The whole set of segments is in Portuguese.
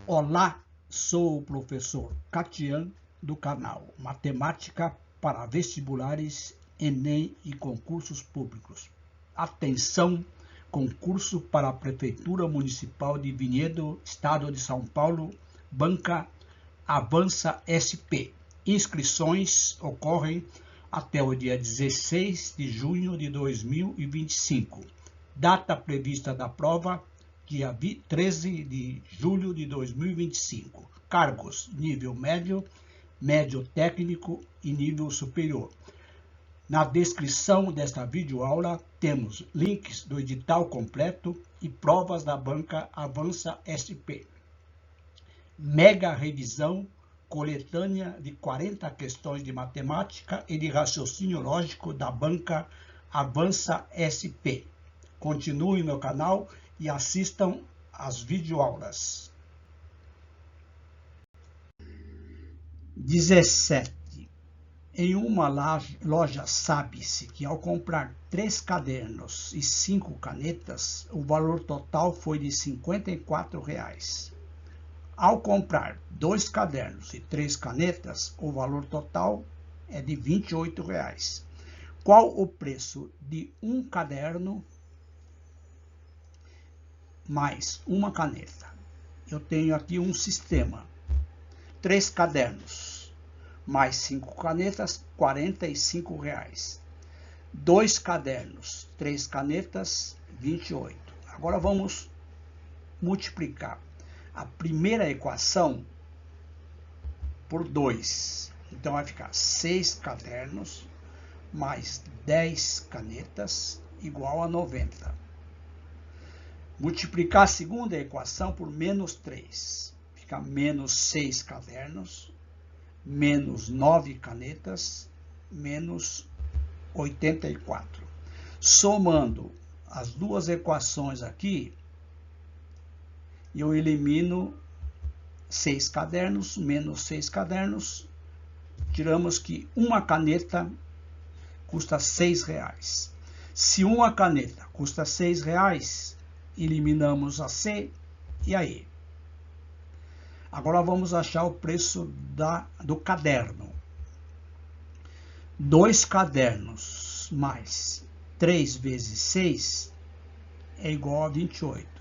Olá, sou o professor Catian do canal Matemática para Vestibulares, Enem e Concursos Públicos. Atenção, concurso para a Prefeitura Municipal de Vinhedo, Estado de São Paulo, banca Avança SP. Inscrições ocorrem até o dia 16 de junho de 2025. Data prevista da prova, dia 13 de julho de 2025. Cargos: nível médio, médio técnico e nível superior. Na descrição desta videoaula temos links do edital completo e provas da banca Avança SP. Mega revisão coletânea de 40 questões de matemática e de raciocínio lógico da banca Avança SP. Continue no canal e assistam às videoaulas. 17. Em uma loja sabe-se que ao comprar 3 cadernos e 5 canetas, o valor total foi de R$ 54. Ao comprar 2 cadernos e 3 canetas, o valor total é de R$ 28. Qual o preço de um caderno mais uma caneta? Eu tenho aqui um sistema. 3 cadernos mais 5 canetas, R$ 45. 2 cadernos, 3 canetas, 28. Agora vamos multiplicar a primeira equação por 2. Então vai ficar 6 cadernos mais 10 canetas igual a 90. Multiplicar a segunda equação por menos 3. Fica menos 6 cadernos, menos 9 canetas, menos 84. Somando as duas equações aqui, eu elimino 6 cadernos, menos 6 cadernos. Tiramos que uma caneta custa R$ 6. Se uma caneta custa R$ 6, eliminamos a C e a E. Agora vamos achar o preço do caderno. 2 cadernos mais 3 vezes 6 é igual a 28.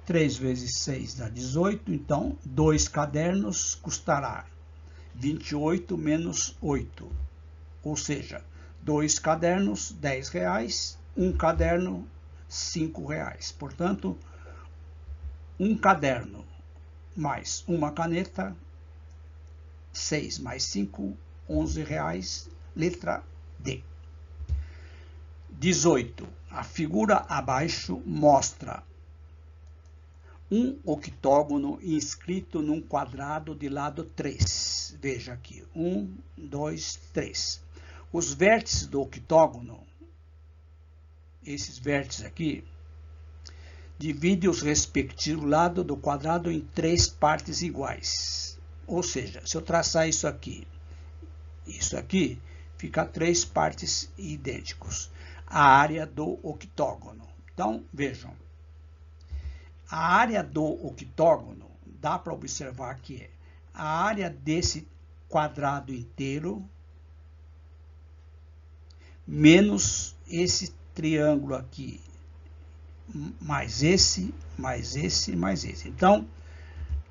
3 vezes 6 dá 18, então 2 cadernos custará 28 menos 8. Ou seja, 2 cadernos, R$ 10, um caderno, R$ 5. Portanto, um caderno mais uma caneta, 6 mais 5, R$ 11, letra D. 18. A figura abaixo mostra um octógono inscrito num quadrado de lado 3. Veja aqui, 1, 2, 3. Os vértices do octógono, esses vértices aqui, divide os respectivos lados do quadrado em 3 partes iguais. Ou seja, se eu traçar isso aqui, fica 3 partes idênticos. A área do octógono. Então, vejam. A área do octógono, dá para observar que é a área desse quadrado inteiro menos esse triângulo aqui, mais esse, mais esse, mais esse. Então,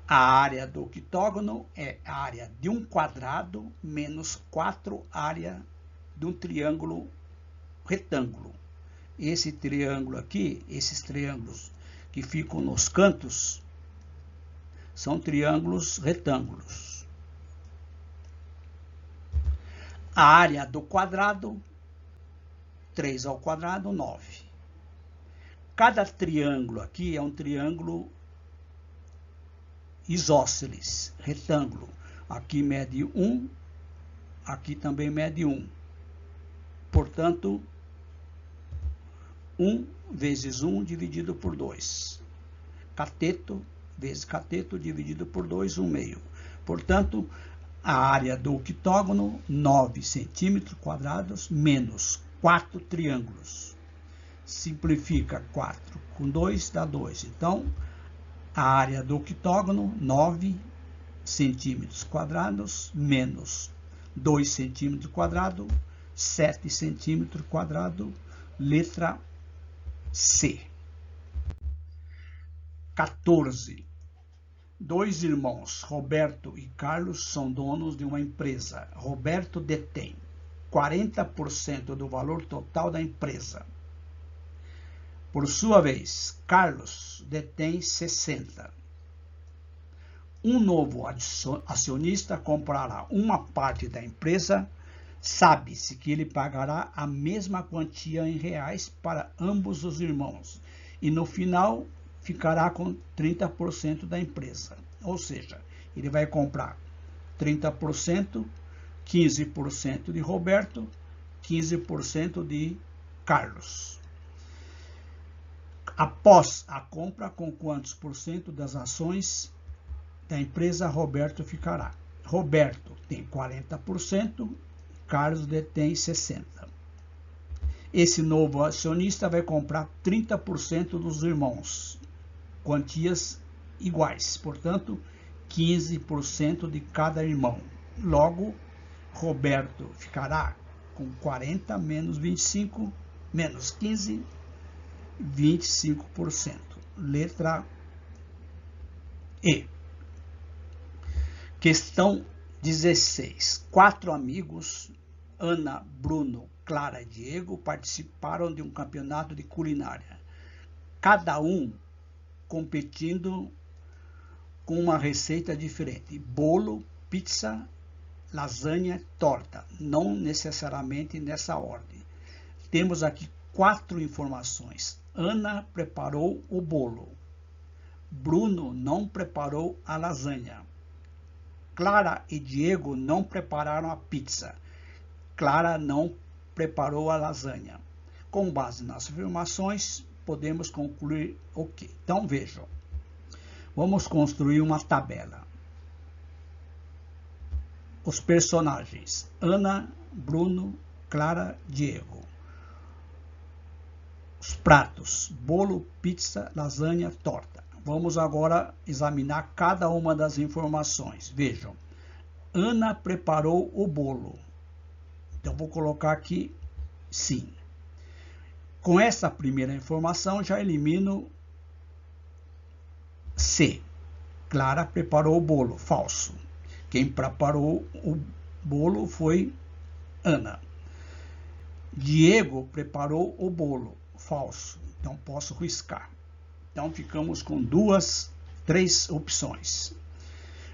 a área do octógono é a área de um quadrado menos 4 área de um triângulo retângulo. Esse triângulo aqui, esses triângulos que ficam nos cantos, são triângulos retângulos. A área do quadrado, 3 ao quadrado, 9. Cada triângulo aqui é um triângulo isósceles, retângulo. Aqui mede 1, aqui também mede 1. Portanto, 1 vezes 1 dividido por 2. Cateto vezes cateto dividido por 2, 1/2. Portanto, a área do octógono, 9 centímetros quadrados, menos 4 triângulos. Simplifica 4 com 2, dá 2. Então, A área do octógono, 9 centímetros quadrados, menos 2 centímetros quadrados, 7 centímetros quadrados, letra C. 14. Dois irmãos, Roberto e Carlos, são donos de uma empresa. Roberto detém 40% do valor total da empresa. Por sua vez, Carlos detém 60%. Um novo acionista comprará uma parte da empresa. Sabe-se que ele pagará a mesma quantia em reais para ambos os irmãos e no final ficará com 30% da empresa. Ou seja, ele vai comprar 30%, 15% de Roberto, 15% de Carlos. Após a compra, com quantos por cento das ações da empresa Roberto ficará? Roberto tem 40%, Carlos detém 60%. Esse novo acionista vai comprar 30% dos irmãos, quantias iguais, portanto, 15% de cada irmão. Logo, Roberto ficará com 40 menos 25, menos 15, 25%. Letra E. Questão 16. 4 amigos, Ana, Bruno, Clara e Diego, participaram de um campeonato de culinária. Cada um competindo com uma receita diferente: bolo, pizza, lasanha, torta, não necessariamente nessa ordem. Temos aqui 4 informações. Ana preparou o bolo. Bruno não preparou a lasanha. Clara e Diego não prepararam a pizza. Clara não preparou a lasanha. Com base nas afirmações, podemos concluir o quê? Então vejam. Vamos construir uma tabela. Os personagens: Ana, Bruno, Clara, Diego. Os pratos: bolo, pizza, lasanha, torta. Vamos agora examinar cada uma das informações. Vejam. Ana preparou o bolo. Então vou colocar aqui sim. Com essa primeira informação já elimino C. Clara preparou o bolo. Falso. Quem preparou o bolo foi Ana. Diego preparou o bolo. Falso. Então posso riscar. Então ficamos com 3 opções.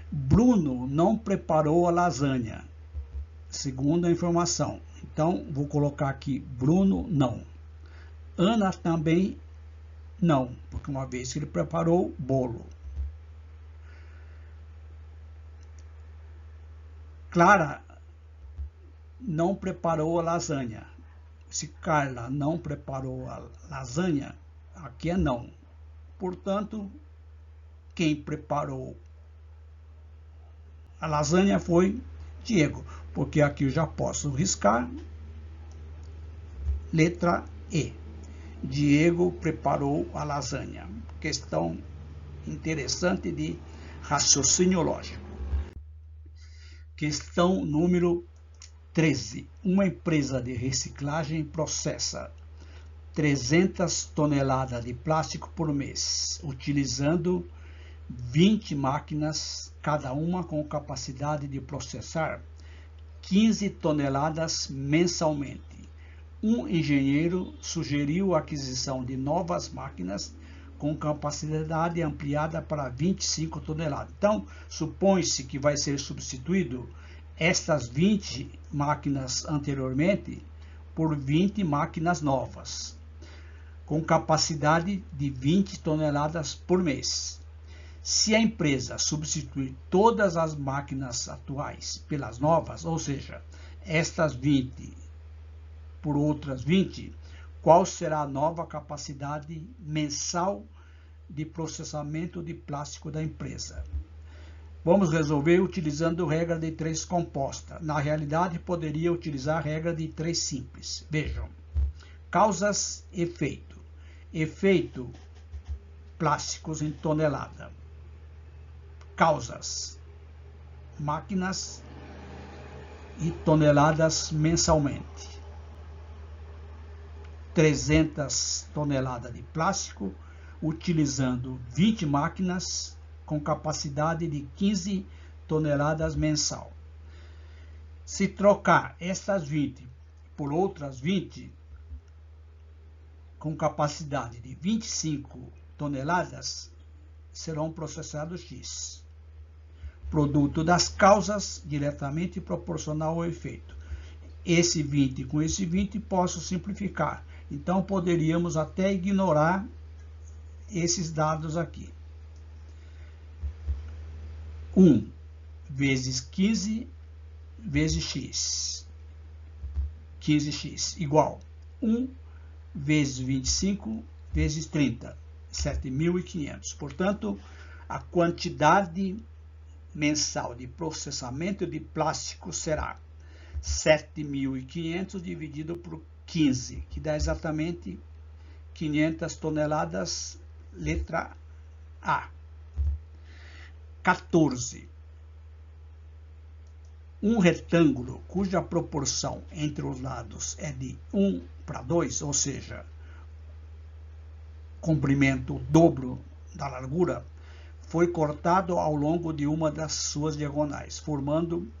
Bruno não preparou a lasanha. Segunda informação. Então vou colocar aqui Bruno não. Ana também não, porque uma vez que ele preparou o bolo. Clara não preparou a lasanha. Se Carla não preparou a lasanha, aqui é não. Portanto, quem preparou a lasanha foi Diego, porque aqui eu já posso riscar. Letra E. Diego preparou a lasanha. Questão interessante de raciocínio lógico. Questão número 13. Uma empresa de reciclagem processa 300 toneladas de plástico por mês, utilizando 20 máquinas, cada uma com capacidade de processar 15 toneladas mensalmente. Um engenheiro sugeriu a aquisição de novas máquinas com capacidade ampliada para 25 toneladas. Então, supõe-se que vai ser substituído estas 20 máquinas anteriormente por 20 máquinas novas, com capacidade de 20 toneladas por mês. Se a empresa substituir todas as máquinas atuais pelas novas, ou seja, estas 20 por outras 20, qual será a nova capacidade mensal de processamento de plástico da empresa? Vamos resolver utilizando regra de 3 composta. Na realidade, poderia utilizar a regra de 3 simples. Vejam. Causas, efeito. Efeito plásticos em tonelada. Causas: máquinas e toneladas mensalmente. 300 toneladas de plástico, utilizando 20 máquinas com capacidade de 15 toneladas mensal. Se trocar estas 20 por outras 20, com capacidade de 25 toneladas, serão processados X. Produto das causas, diretamente proporcional ao efeito. Esse 20 com esse 20 posso simplificar. Então, poderíamos até ignorar esses dados aqui. 1 vezes 15 vezes x. 15x igual 1 vezes 25 vezes 30, 7.500. Portanto, a quantidade mensal de processamento de plástico será 7.500 dividido por 15, que dá exatamente 500 toneladas, letra A. 14. Um retângulo cuja proporção entre os lados é de 1 para 2, ou seja, comprimento dobro da largura, foi cortado ao longo de uma das suas diagonais, formando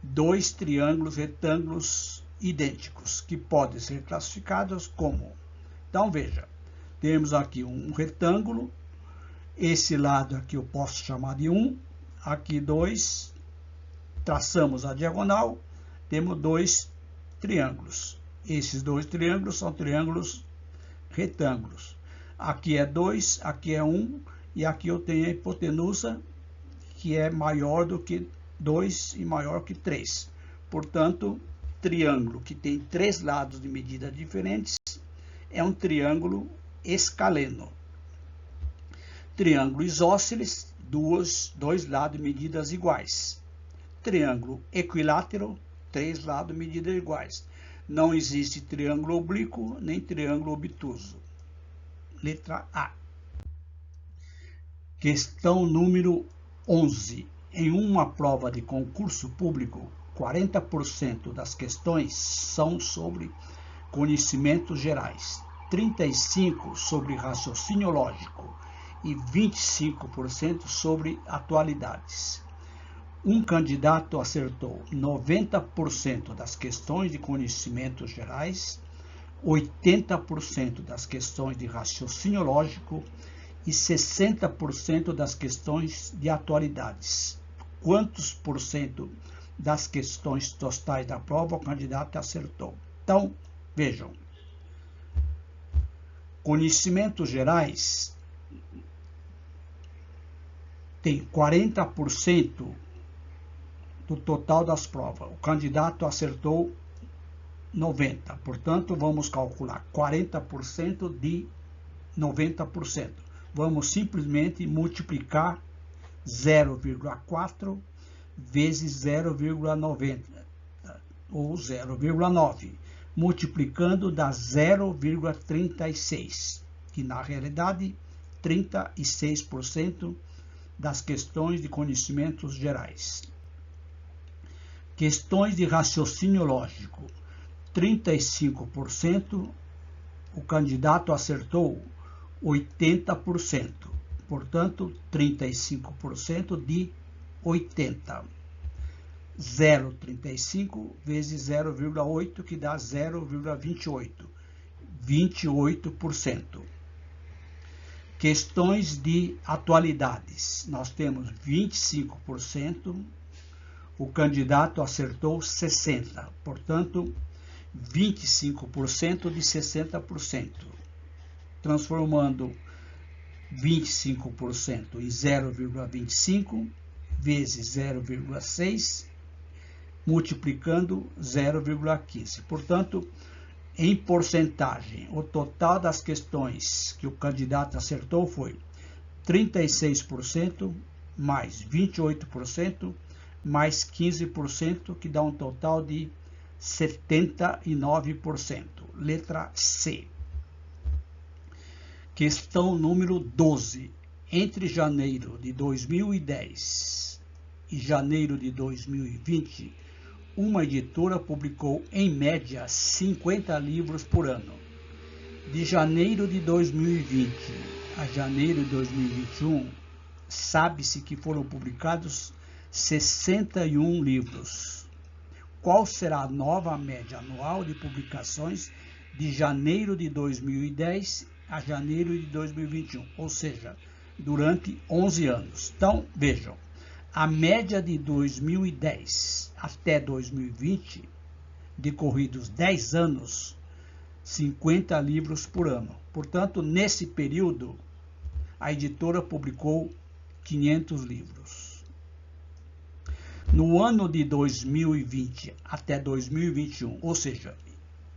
dois triângulos retângulos idênticos, que podem ser classificados como... Então, veja, temos aqui um retângulo, esse lado aqui eu posso chamar de 1, aqui 2, traçamos a diagonal, temos dois triângulos. Esses dois triângulos são triângulos retângulos. Aqui é 2, aqui é 1, e aqui eu tenho a hipotenusa, que é maior do que 2 e maior que 3. Portanto, triângulo que tem três lados de medidas diferentes é um triângulo escaleno. Triângulo isósceles, dois lados de medidas iguais. Triângulo equilátero, três lados de medidas iguais. Não existe triângulo oblíquo nem triângulo obtuso. Letra A. Questão número 11. Em uma prova de concurso público, 40% das questões são sobre conhecimentos gerais, 35% sobre raciocínio lógico e 25% sobre atualidades. Um candidato acertou 90% das questões de conhecimentos gerais, 80% das questões de raciocínio lógico e 60% das questões de atualidades. Quantos por cento das questões totais da prova o candidato acertou? Então, vejam. Conhecimentos gerais tem 40% do total das provas. O candidato acertou 90%. Portanto, vamos calcular 40% de 90%. Vamos simplesmente multiplicar 0,4 vezes 0,90 ou 0,9, multiplicando dá 0,36, que na realidade 36% das questões de conhecimentos gerais. Questões de raciocínio lógico, 35%, o candidato acertou 80%, portanto 35% de 80. 0,35 vezes 0,8, que dá 0,28, 28%. Questões de atualidades, nós temos 25%, o candidato acertou 60%, portanto 25% de 60%, transformando 25% em 0,25 vezes 0,6, multiplicando 0,15. Portanto, em porcentagem, o total das questões que o candidato acertou foi 36% mais 28% mais 15%, que dá um total de 79%. Letra C. Questão número 12. Entre janeiro de 2010 e janeiro de 2020, uma editora publicou, em média, 50 livros por ano. De janeiro de 2020 a janeiro de 2021, sabe-se que foram publicados 61 livros. Qual será a nova média anual de publicações de janeiro de 2010 a janeiro de 2021, ou seja, durante 11 anos. Então, vejam, a média de 2010 até 2020, decorridos 10 anos, 50 livros por ano. Portanto, nesse período, a editora publicou 500 livros. No ano de 2020 até 2021, ou seja,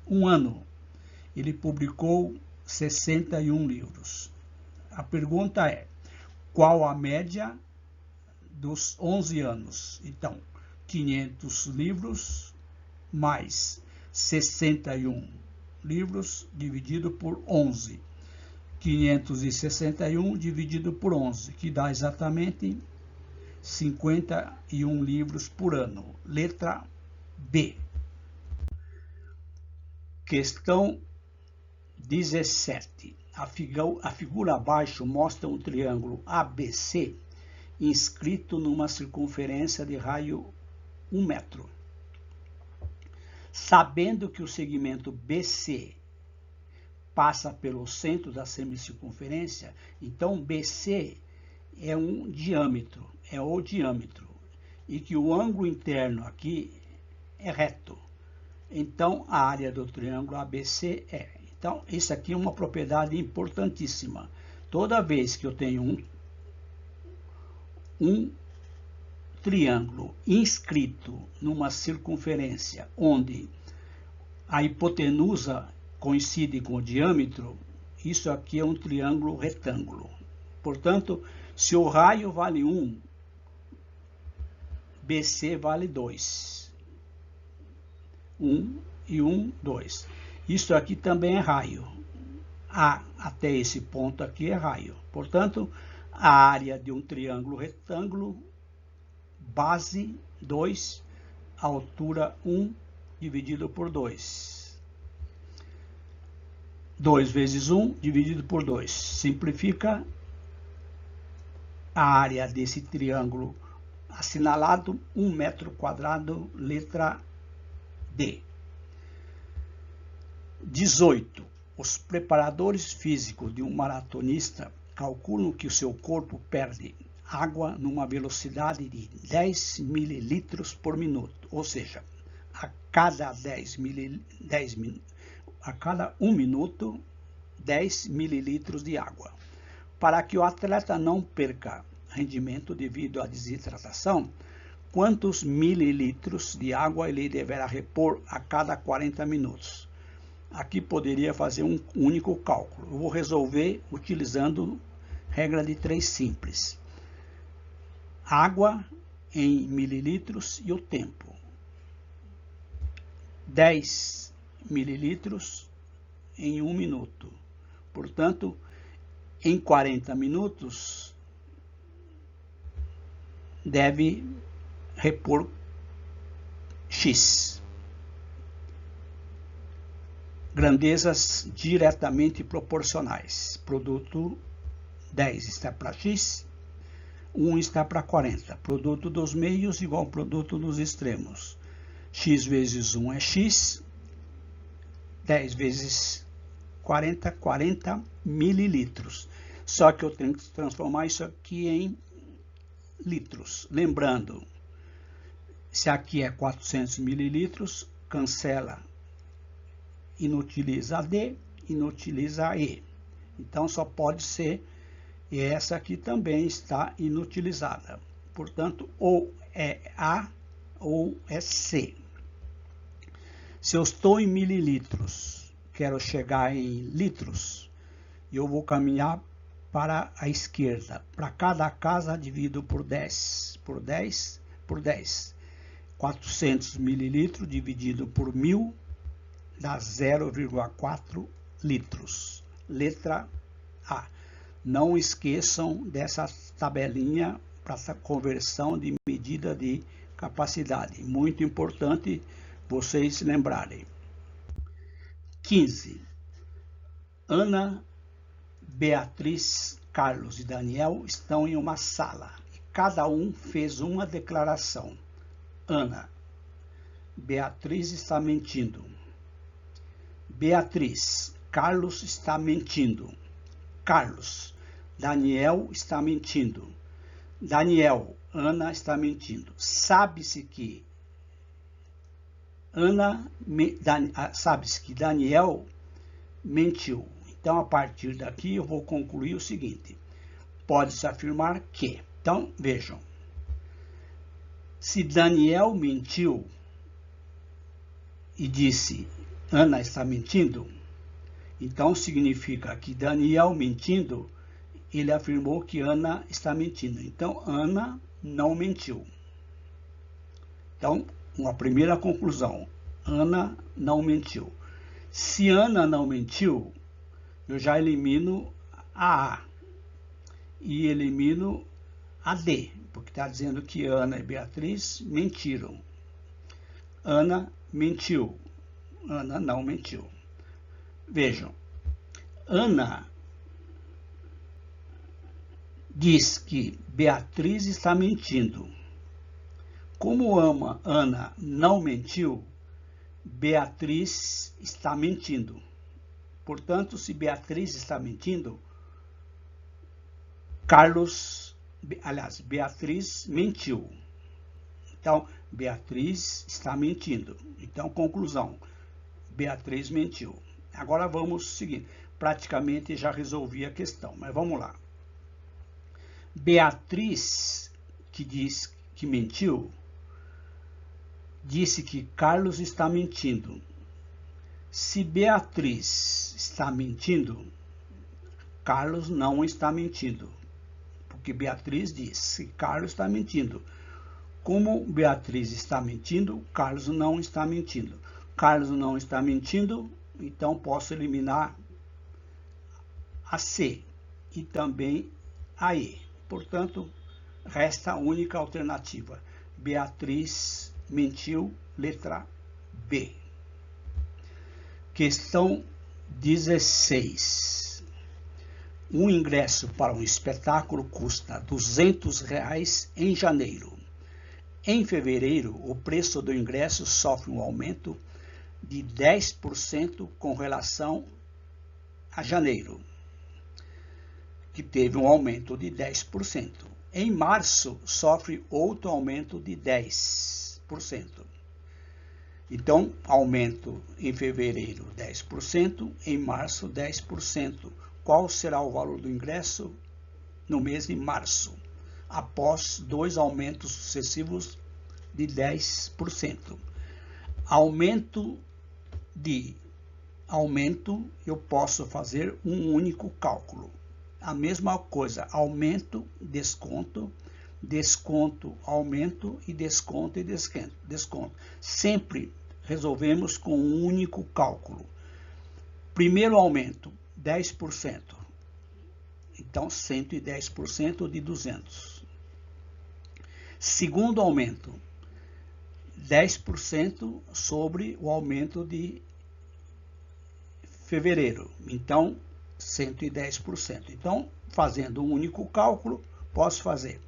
um ano, ele publicou 61 livros. A pergunta é, qual a média dos 11 anos? Então, 500 livros mais 61 livros dividido por 11. 561 dividido por 11, que dá exatamente 51 livros por ano. Letra B. Questão 17. A figura abaixo mostra um triângulo ABC inscrito numa circunferência de raio 1 metro. Sabendo que o segmento BC passa pelo centro da semicircunferência, então BC é um diâmetro, é o diâmetro, e que o ângulo interno aqui é reto. Então, a área do triângulo ABC é. Então, isso aqui é uma propriedade importantíssima. Toda vez que eu tenho um triângulo inscrito numa circunferência onde a hipotenusa coincide com o diâmetro, isso aqui é um triângulo retângulo. Portanto, se o raio vale 1, BC vale 2. 1 e 1, 2. Isso aqui também é raio. A até esse ponto aqui é raio. Portanto, a área de um triângulo retângulo, base 2, altura 1 dividido por 2. 2 vezes 1 dividido por 2. Simplifica a área desse triângulo assinalado, 1 metro quadrado, letra D. 18. Os preparadores físicos de um maratonista calculam que o seu corpo perde água numa velocidade de 10 mililitros por minuto, ou seja, a cada 1 minuto, 10 mililitros de água. Para que o atleta não perca rendimento devido à desidratação, quantos mililitros de água ele deverá repor a cada 40 minutos? Aqui poderia fazer um único cálculo. Eu vou resolver utilizando regra de 3 simples. Água em mililitros e o tempo. 10 mililitros em 1 minuto. Portanto, em 40 minutos, deve repor X. Grandezas diretamente proporcionais. Produto 10 está para X, 1 está para 40. Produto dos meios igual ao produto dos extremos. X vezes 1 é X, 10 vezes 40, 40 mililitros. Só que eu tenho que transformar isso aqui em litros. Lembrando, se aqui é 400 mililitros, cancela, inutiliza a D, inutiliza a E. Então, só pode ser, e essa aqui também está inutilizada. Portanto, ou é A ou é C. Se eu estou em mililitros, quero chegar em litros, eu vou caminhar para a esquerda. Para cada casa, divido por 10, por 10, por 10. 400 mililitros dividido por 1000 dá 0,4 litros. Letra A. Não esqueçam dessa tabelinha para essa conversão de medida de capacidade. Muito importante vocês lembrarem. 15. Ana, Beatriz, Carlos e Daniel estão em uma sala. Cada um fez uma declaração. Ana: Beatriz está mentindo. Beatriz: Carlos está mentindo. Carlos: Daniel está mentindo. Daniel: Ana está mentindo. Sabe-se que Daniel mentiu. Então, a partir daqui, eu vou concluir o seguinte. Pode-se afirmar que... Então, vejam. Se Daniel mentiu e disse Ana está mentindo, então significa que Daniel mentindo, ele afirmou que Ana está mentindo. Então, Ana não mentiu. Então, uma primeira conclusão. Ana não mentiu. Se Ana não mentiu, eu já elimino a A e elimino a D, porque está dizendo que Ana e Beatriz mentiram. Ana mentiu. Ana não mentiu. Vejam, Ana diz que Beatriz está mentindo. Como Ana não mentiu, Beatriz está mentindo. Portanto, se Beatriz está mentindo, Beatriz mentiu. Então, Beatriz está mentindo. Então, conclusão, Beatriz mentiu. Agora vamos seguir. Praticamente já resolvi a questão, mas vamos lá. Beatriz, que diz que mentiu, disse que Carlos está mentindo. Se Beatriz está mentindo, Carlos não está mentindo. Porque Beatriz disse que Carlos está mentindo. Como Beatriz está mentindo, Carlos não está mentindo. Carlos não está mentindo, então posso eliminar a C e também a E. Portanto, resta a única alternativa. Beatriz mentiu, letra B. Questão 16. Um ingresso para um espetáculo custa R$ 200 em janeiro. Em fevereiro, o preço do ingresso sofre um aumento de 10% com relação a janeiro, que teve um aumento de 10%. Em março, sofre outro aumento de 10%. Então, aumento em fevereiro 10%, em março 10%. Qual será o valor do ingresso no mês de março, após 2 aumentos sucessivos de 10%? Aumento, eu posso fazer um único cálculo. A mesma coisa, aumento, desconto, desconto, aumento e desconto e desconto. Sempre resolvemos com um único cálculo. Primeiro aumento, 10%. Então, 110% de 200. Segundo aumento, 10% sobre o aumento de fevereiro. Então, 110%. Então, fazendo um único cálculo, posso fazer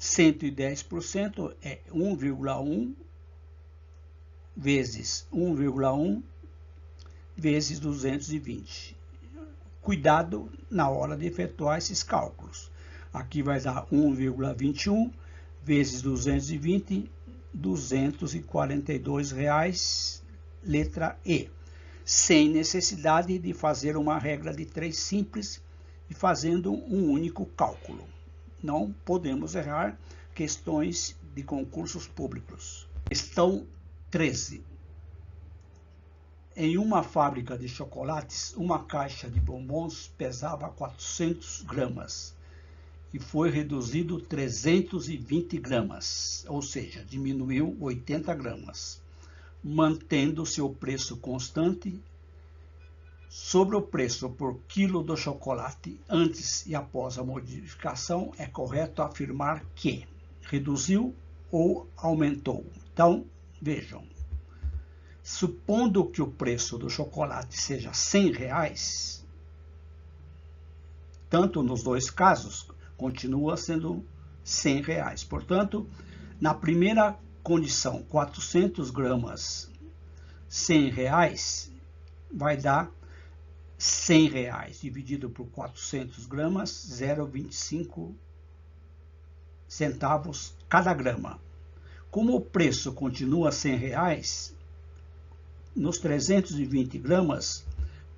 110% é 1,1 vezes 1,1 vezes 220. Cuidado na hora de efetuar esses cálculos. Aqui vai dar 1,21 vezes 220, R$ 242, letra E. Sem necessidade de fazer uma regra de 3 simples e fazendo um único cálculo. Não podemos errar questões de concursos públicos. Questão 13. Em uma fábrica de chocolates, uma caixa de bombons pesava 400 gramas e foi reduzido 320 gramas, ou seja, diminuiu 80 gramas. Mantendo seu preço constante, Sobre o preço por quilo do chocolate antes e após a modificação, é correto afirmar que reduziu ou aumentou. Então, vejam, supondo que o preço do chocolate seja R$100, tanto nos dois casos, continua sendo R$100. Portanto, na primeira condição, 400 gramas, R$100, vai dar R$100 dividido por 400 gramas, 0,25 centavos cada grama. Como o preço continua R$100, nos 320 gramas,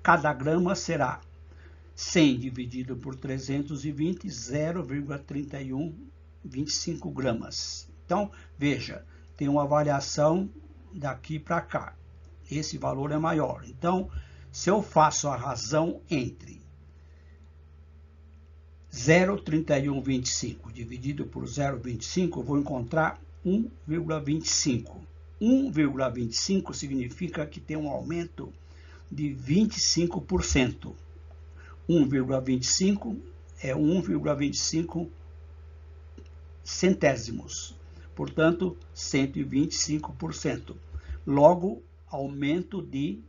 cada grama será 100 dividido por 320, 0,3125 gramas. Então, veja, tem uma variação daqui para cá. Esse valor é maior. Então, se eu faço a razão entre 0,3125 dividido por 0,25, eu vou encontrar 1,25. 1,25 significa que tem um aumento de 25%. 1,25 é 1,25 centésimos. Portanto, 125%. Logo, aumento de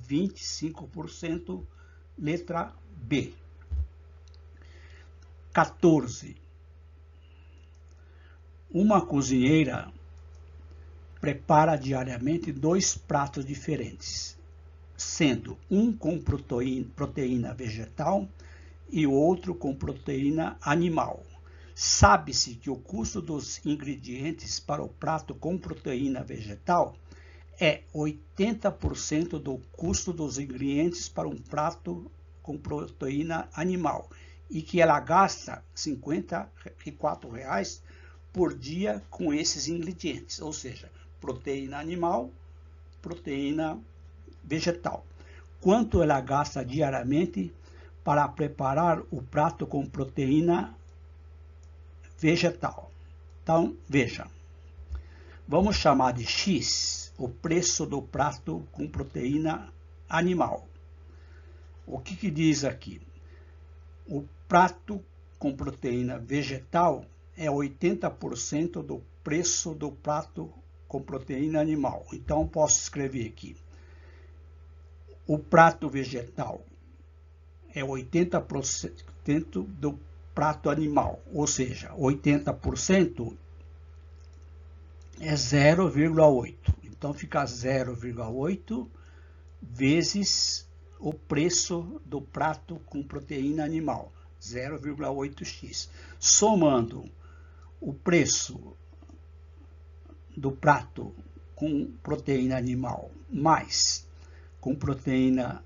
25%, letra B. 14. Uma cozinheira prepara diariamente 2 pratos diferentes, sendo um com proteína vegetal e o outro com proteína animal. Sabe-se que o custo dos ingredientes para o prato com proteína vegetal é 80% do custo dos ingredientes para um prato com proteína animal e que ela gasta R$ 54 por dia com esses ingredientes, ou seja, proteína animal, proteína vegetal. Quanto ela gasta diariamente para preparar o prato com proteína vegetal? Então, veja, vamos chamar de X o preço do prato com proteína animal. O que diz aqui? O prato com proteína vegetal é 80% do preço do prato com proteína animal. Então, posso escrever aqui. O prato vegetal é 80% do prato animal, ou seja, 80% é 0,8. Então, fica 0,8 vezes o preço do prato com proteína animal, 0,8x. Somando o preço do prato com proteína animal mais com proteína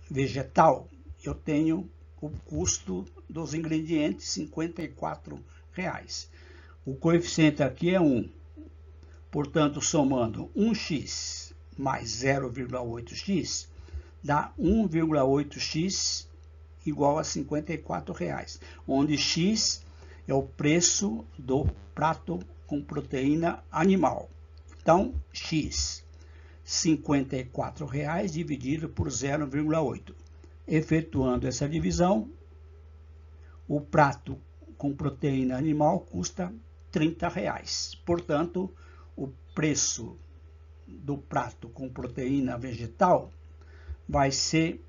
vegetal, eu tenho o custo dos ingredientes, R$ 54. O coeficiente aqui é 1. Portanto, somando 1x mais 0,8x, dá 1,8x igual a R$ 54, onde x é o preço do prato com proteína animal. Então, x, R$ 54 dividido por 0,8. Efetuando essa divisão, o prato com proteína animal custa R$ 30. Portanto, o preço do prato com proteína vegetal vai ser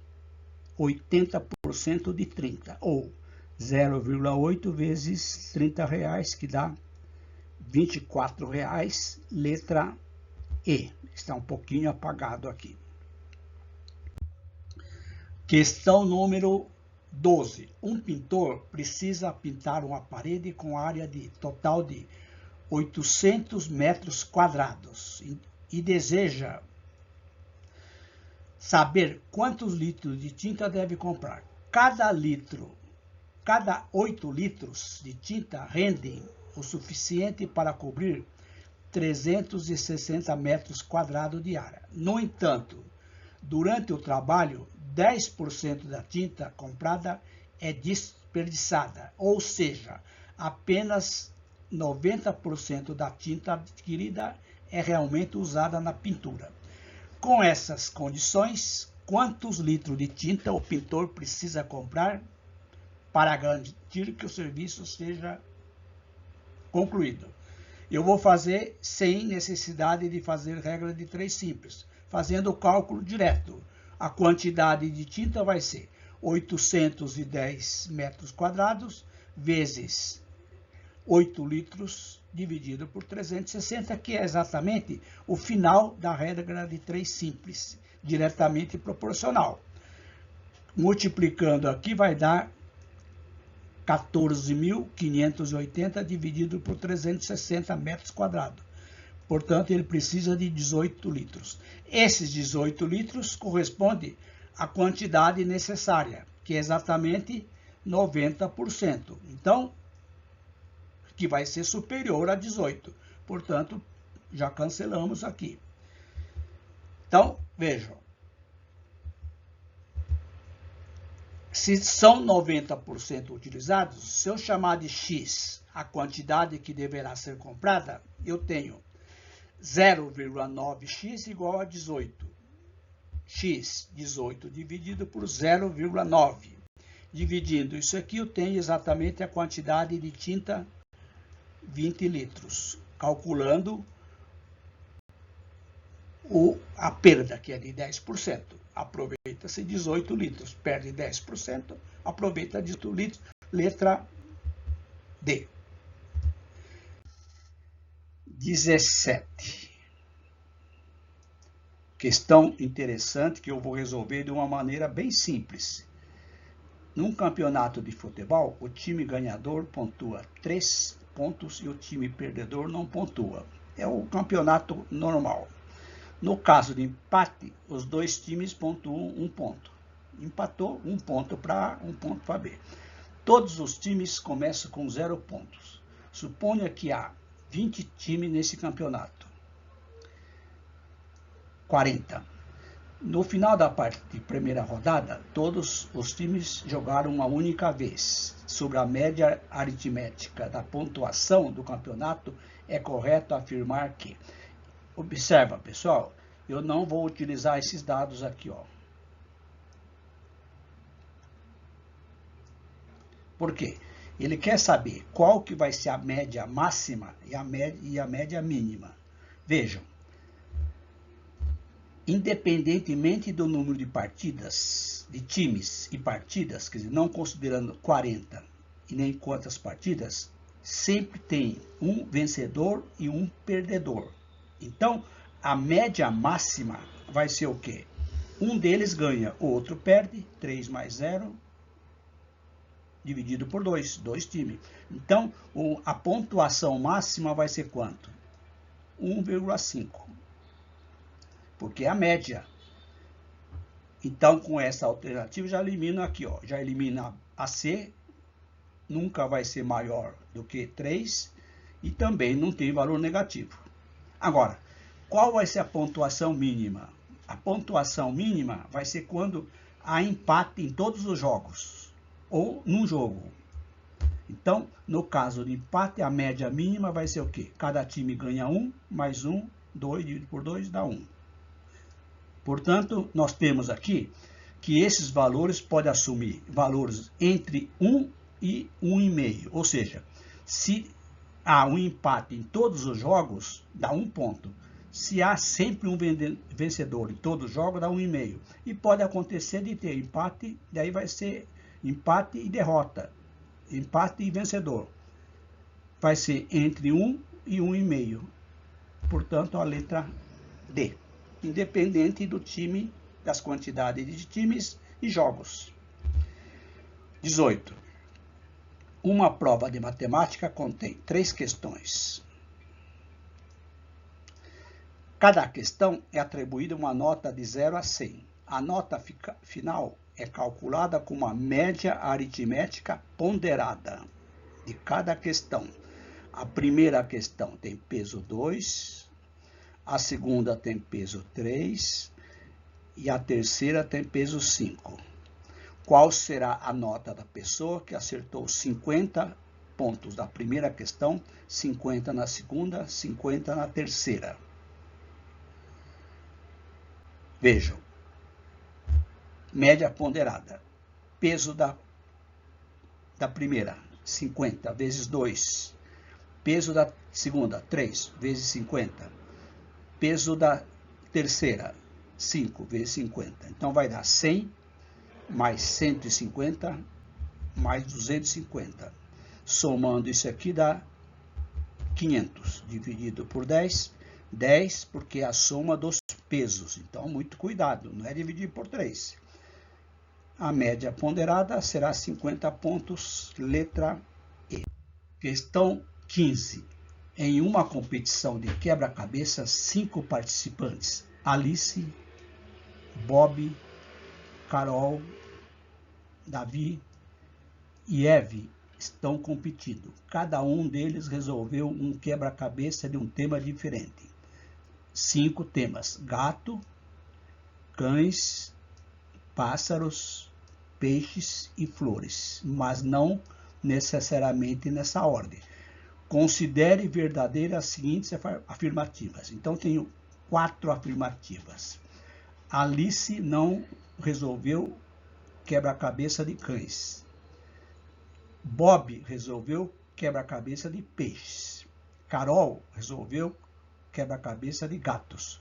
80% de 30, ou 0,8 vezes R$ 30, que dá R$ 24, letra E. Está um pouquinho apagado aqui. Questão número 12. Um pintor precisa pintar uma parede com área total de 800 metros quadrados e deseja saber quantos litros de tinta deve comprar. Cada 8 litros de tinta rendem o suficiente para cobrir 360 metros quadrados de área. No entanto, durante o trabalho, 10% da tinta comprada é desperdiçada, ou seja, apenas 90% da tinta adquirida é realmente usada na pintura. Com essas condições, quantos litros de tinta o pintor precisa comprar para garantir que o serviço seja concluído. Eu vou fazer sem necessidade de fazer regra de 3 simples, fazendo o cálculo direto. A quantidade de tinta vai ser 810 metros quadrados vezes 8 litros dividido por 360, que é exatamente o final da regra de 3 simples, diretamente proporcional. Multiplicando aqui vai dar 14.580 dividido por 360 metros quadrados. Portanto, ele precisa de 18 litros. Esses 18 litros correspondem à quantidade necessária, que é exatamente 90%. Então, que vai ser superior a 18. Portanto, já cancelamos aqui. Então, vejam. Se são 90% utilizados, se eu chamar de X a quantidade que deverá ser comprada, eu tenho 0,9x igual a 18. X, 18 dividido por 0,9. Dividindo isso aqui, eu tenho exatamente a quantidade de tinta, 20 litros. Calculando a perda, que é de 10%. Aproveita-se 18 litros, perde 10%, aproveita 18 litros. Letra D. 17. Questão interessante que eu vou resolver de uma maneira bem simples. Num campeonato de futebol, o time ganhador pontua 3 pontos e o time perdedor não pontua. É o campeonato normal. No caso de empate, os dois times pontuam 1 ponto. Empatou, 1 ponto para A, 1 ponto para B. Todos os times começam com 0 pontos. Suponha que há 20 times nesse campeonato. 40. No final da primeira rodada, todos os times jogaram uma única vez. Sobre a média aritmética da pontuação do campeonato, é correto afirmar que... Observa, pessoal, eu não vou utilizar esses dados aqui, ó. Por quê? Ele quer saber qual que vai ser a média máxima e a média mínima. Vejam, independentemente do número de partidas, de times e partidas, quer dizer, não considerando 40 e nem quantas partidas, sempre tem um vencedor e um perdedor. Então, a média máxima vai ser o quê? Um deles ganha, o outro perde, 3 mais 0, dividido por 2 times. Então, a pontuação máxima vai ser quanto? 1,5. Porque é a média. Então, com essa alternativa, já elimino aqui, ó. Já elimina a C, nunca vai ser maior do que 3, e também não tem valor negativo. Agora, qual vai ser a pontuação mínima? A pontuação mínima vai ser quando há empate em todos os jogos, ou num jogo. Então, no caso de empate, a média mínima vai ser o quê? Cada time ganha 1, mais 1, 2 dividido por 2 dá 1. Portanto, nós temos aqui que esses valores podem assumir valores entre 1 e 1,5. Ou seja, se há um empate em todos os jogos, dá 1 ponto. Se há sempre um vencedor em todos os jogos, dá 1,5. E pode acontecer de ter empate, daí vai ser empate e derrota. Empate e vencedor. Vai ser entre 1 e 1,5. Portanto, a letra D. Independente do time, das quantidades de times e jogos. 18. Uma prova de matemática contém 3 questões. Cada questão é atribuída uma nota de 0 a 100. A nota final é calculada com uma média aritmética ponderada de cada questão. A primeira questão tem peso 2, a segunda tem peso 3 e a terceira tem peso 5. Qual será a nota da pessoa que acertou 50 pontos da primeira questão, 50 na segunda, 50 na terceira? Vejam, média ponderada. Peso da primeira, 50 vezes 2. Peso da segunda, 3 vezes 50. Peso da terceira, 5 vezes 50. Então vai dar 100 mais 150 mais 250. Somando isso aqui dá 500 dividido por 10. 10 porque é a soma dos pesos. Então, muito cuidado, não é dividir por 3. A média ponderada será 50 pontos, letra E. Questão 15. Em uma competição de quebra-cabeça, 5 participantes, Alice, Bob, Carol, Davi e Eve, estão competindo. Cada um deles resolveu um quebra-cabeça de um tema diferente. 5 temas: gato, cães, pássaros, peixes e flores, mas não necessariamente nessa ordem. Considere verdadeiras as seguintes afirmativas. Então, tenho 4 afirmativas. Alice não resolveu quebra-cabeça de cães. Bob resolveu quebra-cabeça de peixes. Carol resolveu quebra-cabeça de gatos.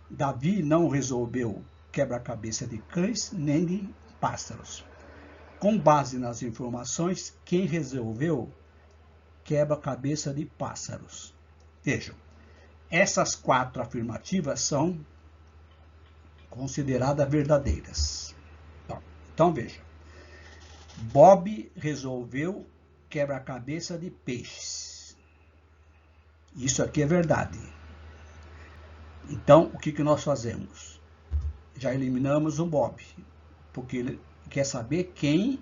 Davi não resolveu quebra-cabeça de cães nem de pássaros. Com base nas informações, quem resolveu quebra-cabeça de pássaros? Vejam, essas 4 afirmativas são consideradas verdadeiras. Então veja, Bob resolveu quebra-cabeça de peixes. Isso aqui é verdade. Então, o que nós fazemos? Já eliminamos o Bob, porque ele quer saber quem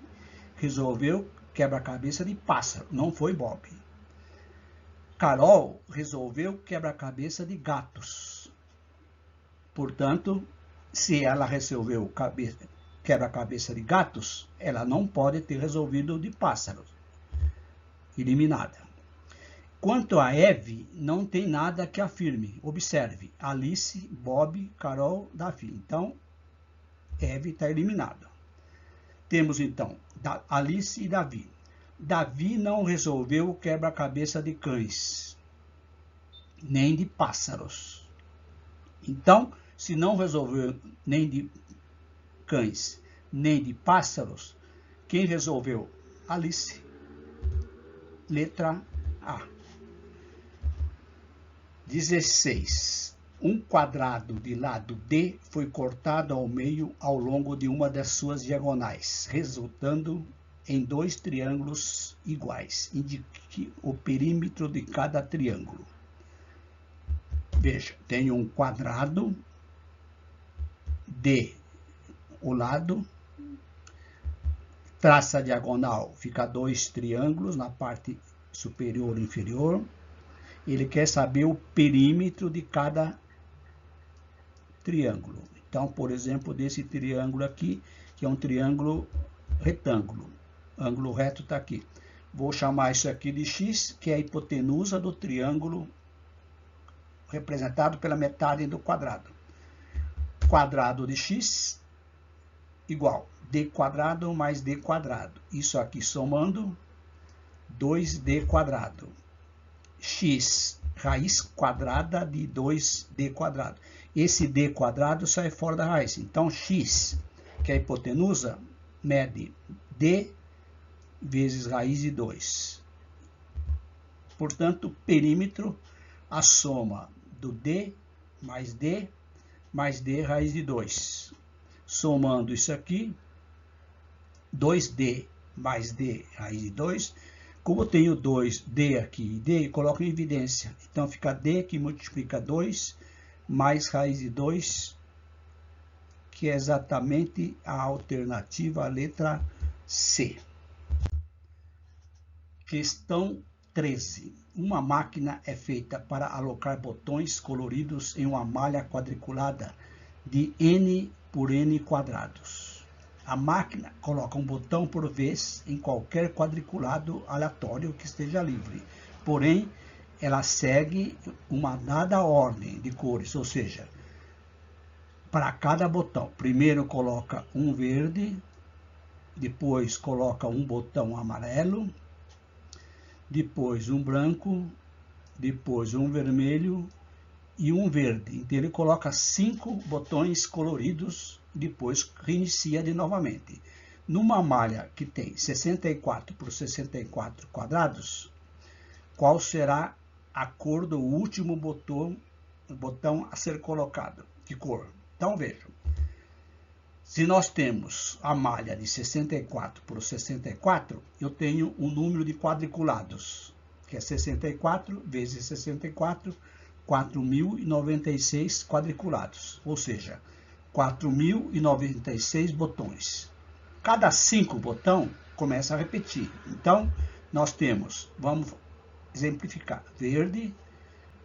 resolveu quebra-cabeça de pássaro. Não foi Bob. Carol resolveu quebra-cabeça de gatos. Portanto, se ela resolveu quebra-cabeça de gatos, ela não pode ter resolvido de pássaros. Eliminada. Quanto a Eve, não tem nada que afirme. Observe, Alice, Bob, Carol, Davi. Então, Eve está eliminada. Temos, então, Alice e Davi. Davi não resolveu o quebra-cabeça de cães, nem de pássaros. Então, se não resolveu nem de cães, nem de pássaros, quem resolveu? Alice. Letra A. 16. Um quadrado de lado D foi cortado ao meio ao longo de uma das suas diagonais, resultando em 2 triângulos iguais. Indique o perímetro de cada triângulo. Veja, tenho um quadrado, D, o lado, traça a diagonal, fica 2 triângulos na parte superior e inferior. Ele quer saber o perímetro de cada triângulo. Então, por exemplo, desse triângulo aqui, que é um triângulo retângulo. Ângulo reto está aqui. Vou chamar isso aqui de x, que é a hipotenusa do triângulo representado pela metade do quadrado. Quadrado de x igual d quadrado mais d quadrado. Isso aqui somando 2d quadrado. X, raiz quadrada de 2d quadrado. Esse d quadrado sai fora da raiz. Então, x, que é a hipotenusa, mede d vezes raiz de 2. Portanto, perímetro, a soma do d mais d raiz de 2. Somando isso aqui, 2d mais d raiz de 2. Como eu tenho 2d aqui e d, coloco em evidência. Então, fica d que multiplica 2 mais raiz de 2, que é exatamente a alternativa, a letra C. Questão 13. Uma máquina é feita para alocar botões coloridos em uma malha quadriculada de n por n quadrados. A máquina coloca um botão por vez em qualquer quadriculado aleatório que esteja livre. Porém, ela segue uma dada ordem de cores, ou seja, para cada botão. Primeiro coloca um verde, depois coloca um botão amarelo, depois um branco, depois um vermelho e um verde. Então ele coloca 5 botões coloridos, depois reinicia de novamente. Numa malha que tem 64 por 64 quadrados, qual será a cor do último botão a ser colocado? Que cor? Então vejam, se nós temos a malha de 64 por 64, eu tenho um número de quadriculados, que é 64 vezes 64, 4.096 quadriculados, ou seja, 4.096 botões. Cada 5 botões começa a repetir. Então, nós temos, vamos exemplificar, verde,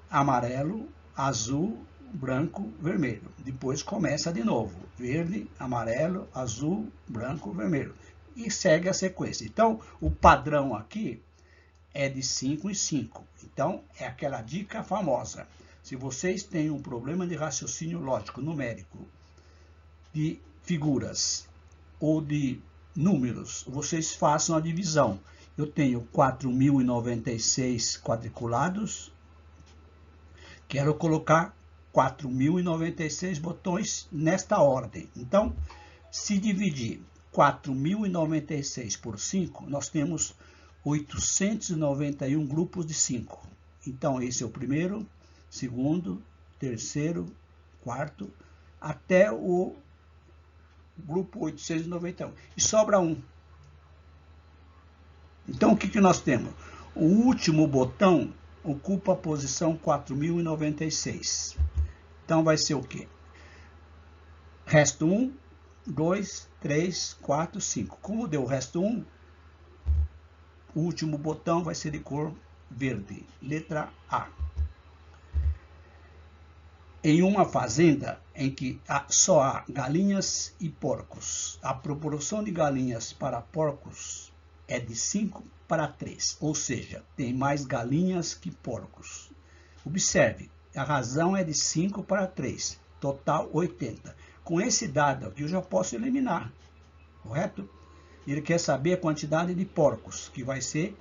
amarelo, azul, branco, vermelho. Depois começa de novo, verde, amarelo, azul, branco, vermelho. E segue a sequência. Então, o padrão aqui é de 5 em 5. Então, é aquela dica famosa. Se vocês têm um problema de raciocínio lógico numérico, de figuras ou de números, vocês façam a divisão. Eu tenho 4.096 quadriculados, quero colocar 4.096 botões nesta ordem. Então, se dividir 4.096 por 5, nós temos 891 grupos de 5. Então, esse é o primeiro, segundo, terceiro, quarto, até o grupo 891. E sobra um. Então, o que nós temos? O último botão ocupa a posição 4.096. Então, vai ser o quê? Resto 1, 2, 3, 4, 5. Como deu o resto 1, o último botão vai ser de cor verde. Letra A. Em uma fazenda em que só há galinhas e porcos, a proporção de galinhas para porcos é de 5 para 3, ou seja, tem mais galinhas que porcos. Observe, a razão é de 5 para 3, total 80. Com esse dado aqui eu já posso eliminar, correto? Ele quer saber a quantidade de porcos, que vai ser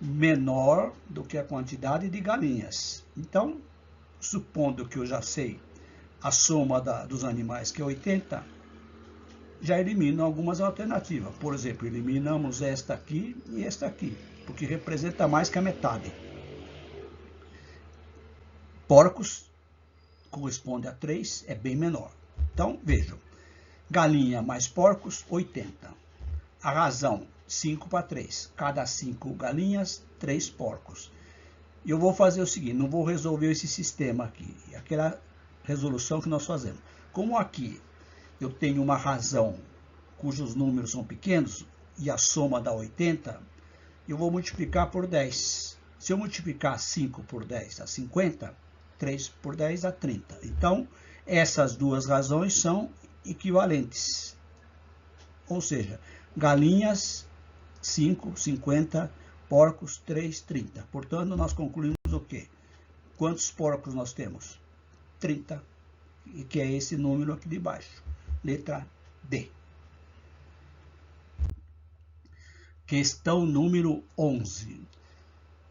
menor do que a quantidade de galinhas. Então, supondo que eu já sei a soma dos animais, que é 80, já elimino algumas alternativas. Por exemplo, eliminamos esta aqui e esta aqui, porque representa mais que a metade. Porcos corresponde a 3, é bem menor. Então, vejam, galinha mais porcos, 80. A razão, 5 para 3. Cada 5 galinhas, 3 porcos. E eu vou fazer o seguinte, não vou resolver esse sistema aqui, aquela resolução que nós fazemos. Como aqui eu tenho uma razão cujos números são pequenos e a soma dá 80, eu vou multiplicar por 10. Se eu multiplicar 5 por 10 dá 50, 3 por 10 dá 30. Então, essas duas razões são equivalentes. Ou seja, galinhas 5, 50, porcos 3, 30. Portanto, nós concluímos o quê? Quantos porcos nós temos? 30, que é esse número aqui de baixo. Letra D. Questão número 11.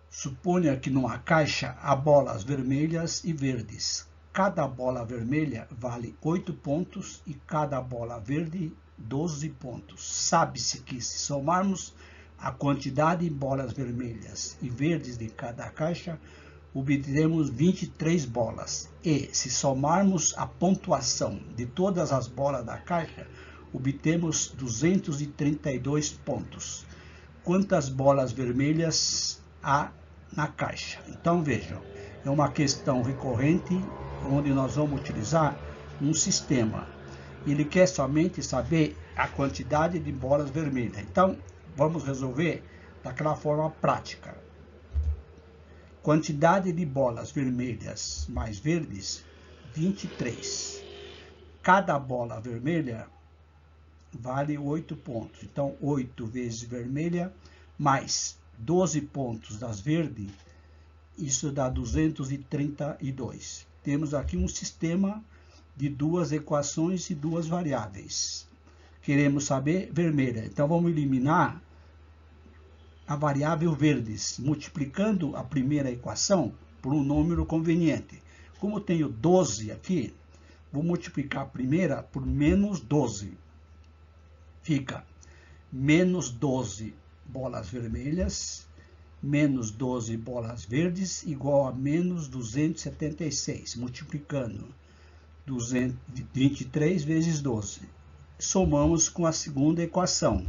Suponha que numa caixa há bolas vermelhas e verdes. Cada bola vermelha vale 8 pontos e cada bola verde 12 pontos. Sabe-se que se somarmos a quantidade de bolas vermelhas e verdes de cada caixa, obteremos 23 bolas. E, se somarmos a pontuação de todas as bolas da caixa, obtemos 232 pontos. Quantas bolas vermelhas há na caixa? Então, vejam, é uma questão recorrente, onde nós vamos utilizar um sistema. Ele quer somente saber a quantidade de bolas vermelhas. Então, vamos resolver daquela forma prática. Quantidade de bolas vermelhas mais verdes, 23. Cada bola vermelha vale 8 pontos. Então, 8 vezes vermelha, mais 12 pontos das verdes, isso dá 232. Temos aqui um sistema de duas equações e duas variáveis. Queremos saber vermelha. Então, vamos eliminar a variável verdes, multiplicando a primeira equação por um número conveniente. Como eu tenho 12 aqui, vou multiplicar a primeira por menos 12. Fica menos 12 bolas vermelhas, menos 12 bolas verdes, igual a menos 276, multiplicando 23 vezes 12. Somamos com a segunda equação.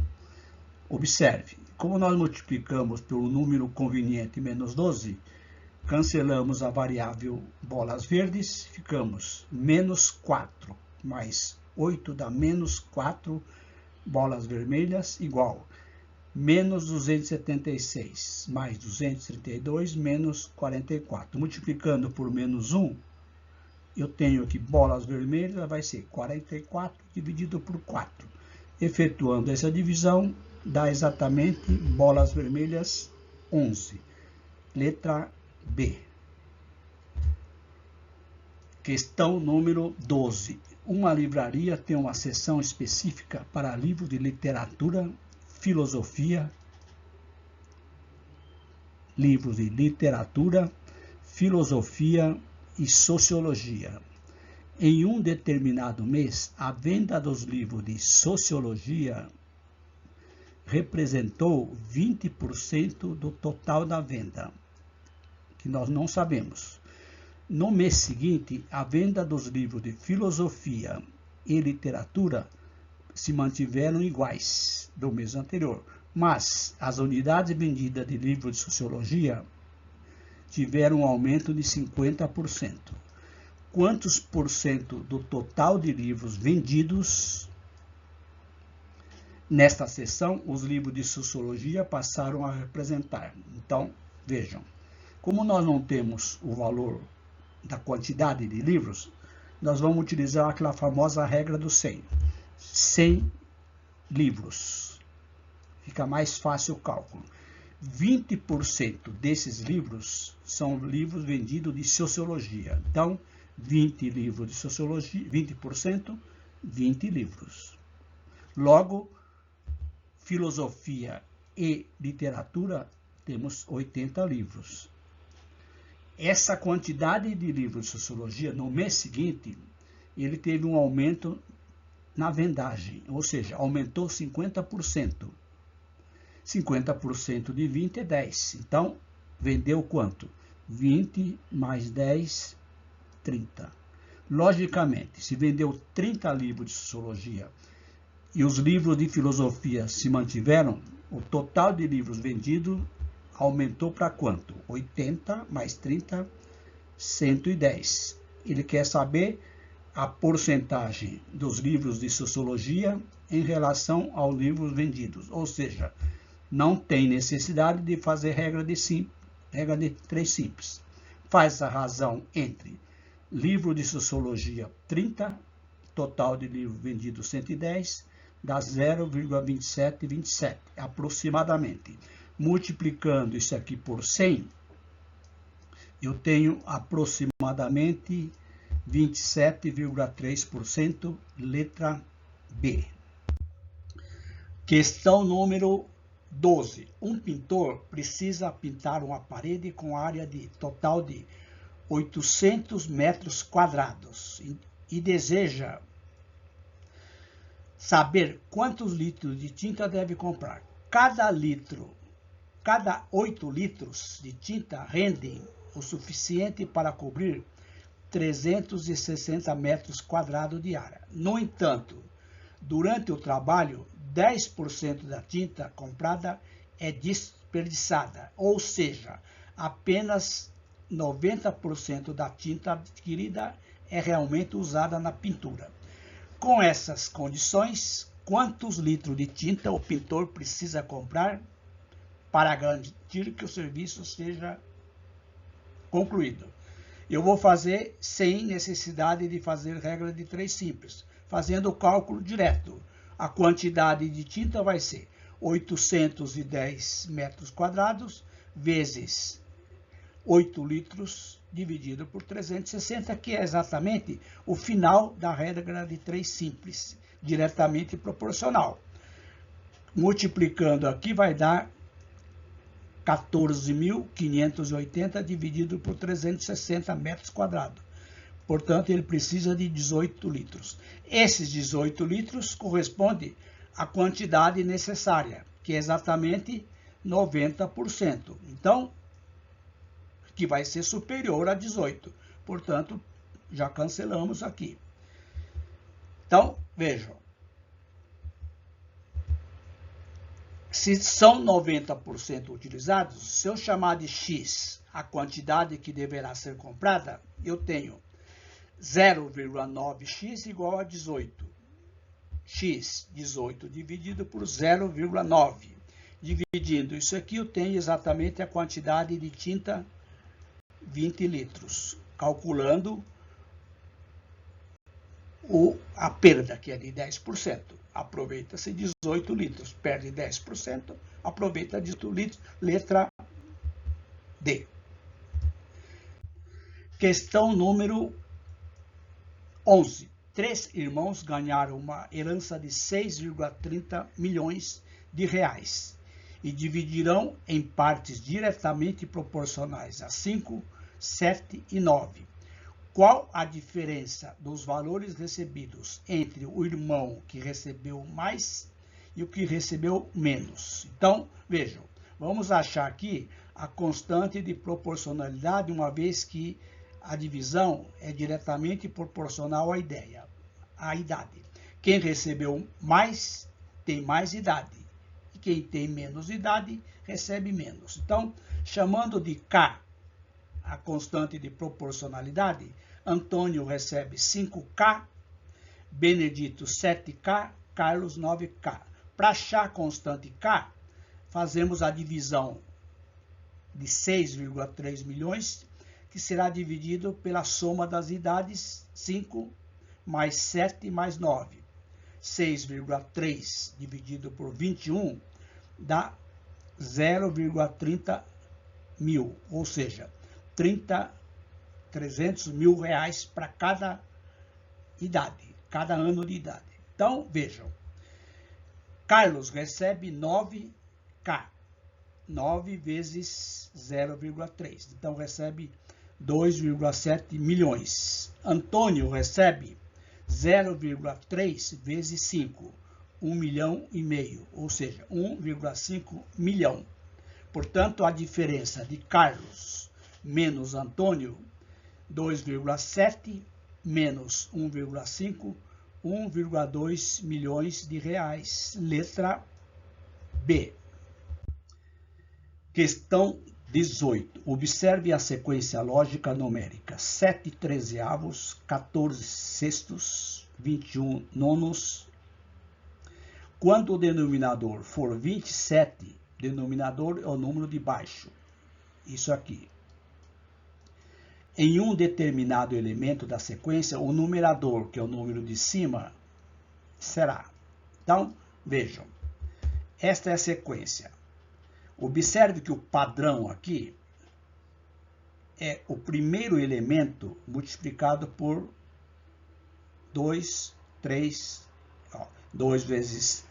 Observe, como nós multiplicamos pelo número conveniente menos 12, cancelamos a variável bolas verdes, ficamos menos 4 mais 8 dá menos 4 bolas vermelhas, igual menos 276 mais 232 menos 44. Multiplicando por menos 1, eu tenho que bolas vermelhas vai ser 44 dividido por 4. Efetuando essa divisão, dá exatamente bolas vermelhas 11. Letra B. Questão número 12. Uma livraria tem uma seção específica para livros de literatura, filosofia, livros de literatura, filosofia e sociologia. Em um determinado mês, a venda dos livros de sociologia representou 20% do total da venda, que nós não sabemos. No mês seguinte, a venda dos livros de filosofia e literatura se mantiveram iguais do mês anterior, mas as unidades vendidas de livros de sociologia tiveram um aumento de 50%. Quantos por cento do total de livros vendidos nesta seção os livros de sociologia passaram a representar? Então, vejam, como nós não temos o valor da quantidade de livros, nós vamos utilizar aquela famosa regra do 100. 100 livros. Fica mais fácil o cálculo. 20% desses livros são livros vendidos de sociologia. Então, 20 livros de sociologia, 20%, 20 livros. Logo, filosofia e literatura, temos 80 livros. Essa quantidade de livros de sociologia, no mês seguinte, ele teve um aumento na vendagem, ou seja, aumentou 50%. 50% de 20 é 10. Então, vendeu quanto? 20 mais 10, 30. Logicamente, se vendeu 30 livros de sociologia e os livros de filosofia se mantiveram, o total de livros vendidos aumentou para quanto? 80 mais 30, 110. Ele quer saber a porcentagem dos livros de sociologia em relação aos livros vendidos. Ou seja, não tem necessidade de fazer regra de 3 simples. Faz a razão entre livro de sociologia 30, total de livros vendidos 110, dá 0,2727, aproximadamente. Multiplicando isso aqui por 100, eu tenho aproximadamente 27,3%, letra B. Questão número 12. Um pintor precisa pintar uma parede com área total de 800 metros quadrados e deseja saber quantos litros de tinta deve comprar. Cada 8 litros de tinta rendem o suficiente para cobrir 360 metros quadrados de área. No entanto, durante o trabalho, 10% da tinta comprada é desperdiçada, ou seja, apenas 90% da tinta adquirida é realmente usada na pintura. Com essas condições, quantos litros de tinta o pintor precisa comprar para garantir que o serviço seja concluído? Eu vou fazer sem necessidade de fazer regra de 3 simples, fazendo o cálculo direto. A quantidade de tinta vai ser 810 metros quadrados vezes 8 litros dividido por 360, que é exatamente o final da regra de 3 simples, diretamente proporcional. Multiplicando aqui vai dar 14.580 dividido por 360 metros quadrados. Portanto, ele precisa de 18 litros. Esses 18 litros correspondem à quantidade necessária, que é exatamente 90%. Então, que vai ser superior a 18. Portanto, já cancelamos aqui. Então, vejam. Se são 90% utilizados, se eu chamar de X a quantidade que deverá ser comprada, eu tenho 0,9x igual a 18. X, 18 dividido por 0,9. Dividindo isso aqui, eu tenho exatamente a quantidade de tinta 20 litros. Calculando a perda, que é de 10%. Aproveita-se 18 litros, perde 10%, aproveita 18 litros, letra D. Questão número 11. 3 irmãos ganharam uma herança de 6,30 milhões de reais e dividirão em partes diretamente proporcionais a 5, 7 e 9. Qual a diferença dos valores recebidos entre o irmão que recebeu mais e o que recebeu menos? Então, vejam, vamos achar aqui a constante de proporcionalidade, uma vez que a divisão é diretamente proporcional à idade. Quem recebeu mais tem mais idade, e quem tem menos idade recebe menos. Então, chamando de K a constante de proporcionalidade, Antônio recebe 5K, Benedito 7K, Carlos 9K. Para achar a constante K, fazemos a divisão de 6,3 milhões, que será dividido pela soma das idades 5 mais 7 mais 9. 6,3 dividido por 21 dá 0,30 mil, ou seja, 300 mil reais para cada idade, cada ano de idade. Então, vejam, Carlos recebe 9K, 9 vezes 0,3, então recebe 2,7 milhões. Antônio recebe 0,3 vezes 5, 1 milhão e meio, ou seja, 1,5 milhão. Portanto, a diferença de Carlos menos Antônio, 2,7 menos 1,5, 1,2 milhões de reais. Letra B. Questão 18. Observe a sequência lógica numérica. 7 trezeavos, 14 sextos, 21 nonos. Quando o denominador for 27, denominador é o número de baixo. Isso aqui. Em um determinado elemento da sequência, o numerador, que é o número de cima, será. Então, vejam. Esta é a sequência. Observe que o padrão aqui é o primeiro elemento multiplicado por 2, 3, 2 vezes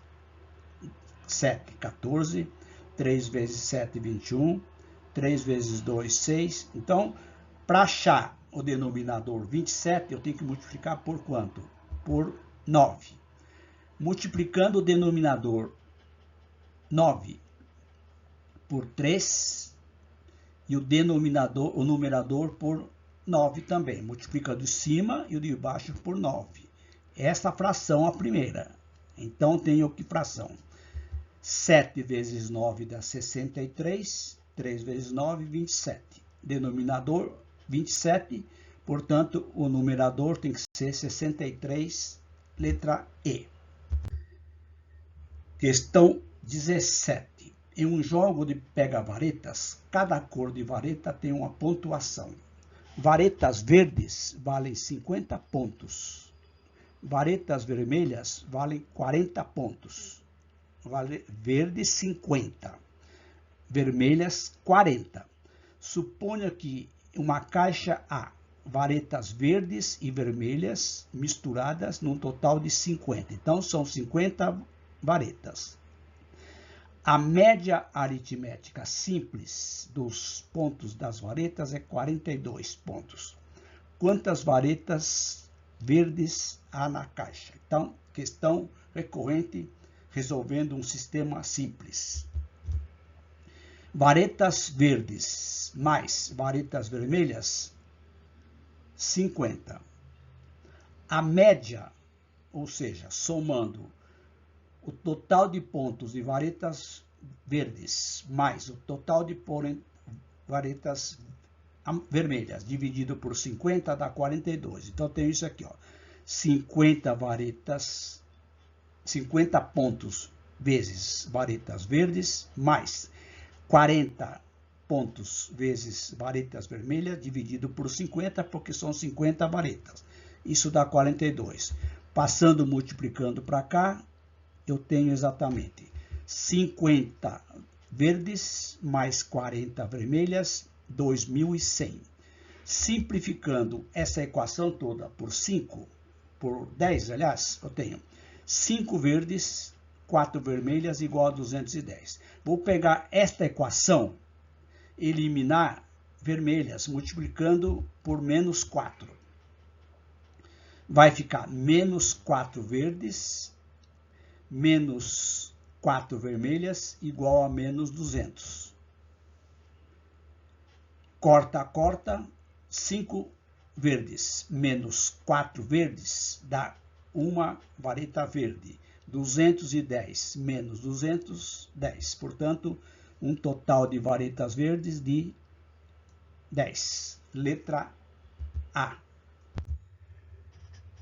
7, 14, 3 vezes 7, 21, 3 vezes 2, 6. Então, para achar o denominador 27, eu tenho que multiplicar por quanto? Por 9. Multiplicando o denominador 9 por 3 e o numerador por 9 também. Multiplica de cima e o de baixo por 9. Esta fração é a primeira. Então, tenho que fração. 7 vezes 9 dá 63. 3 vezes 9, 27. Denominador 27. Portanto, o numerador tem que ser 63, letra E. Questão 17. Em um jogo de pega-varetas, cada cor de vareta tem uma pontuação. Varetas verdes valem 50 pontos. Varetas vermelhas valem 40 pontos. Verdes 50. Vermelhas 40. Suponha que uma caixa há varetas verdes e vermelhas misturadas num total de 50. Então, são 50 varetas. A média aritmética simples dos pontos das varetas é 42 pontos. Quantas varetas verdes há na caixa? Então, questão recorrente resolvendo um sistema simples. Varetas verdes mais varetas vermelhas, 50. A média, ou seja, somando o total de pontos de varetas verdes mais o total de varetas vermelhas dividido por 50 dá 42. Então, tenho isso aqui, ó, 50 varetas, 50 pontos vezes varetas verdes mais 40 pontos vezes varetas vermelhas dividido por 50, porque são 50 varetas. Isso dá 42. Passando, multiplicando para cá, eu tenho exatamente 50 verdes mais 40 vermelhas, 2.100. Simplificando essa equação toda por 5, por 10, aliás, eu tenho 5 verdes, 4 vermelhas igual a 210. Vou pegar esta equação, eliminar vermelhas, multiplicando por menos 4. Vai ficar menos 4 verdes, menos 4 vermelhas, igual a menos 200. Corta, corta, 5 verdes menos 4 verdes dá uma vareta verde. 210 menos 210. Portanto, um total de varetas verdes de 10. Letra A.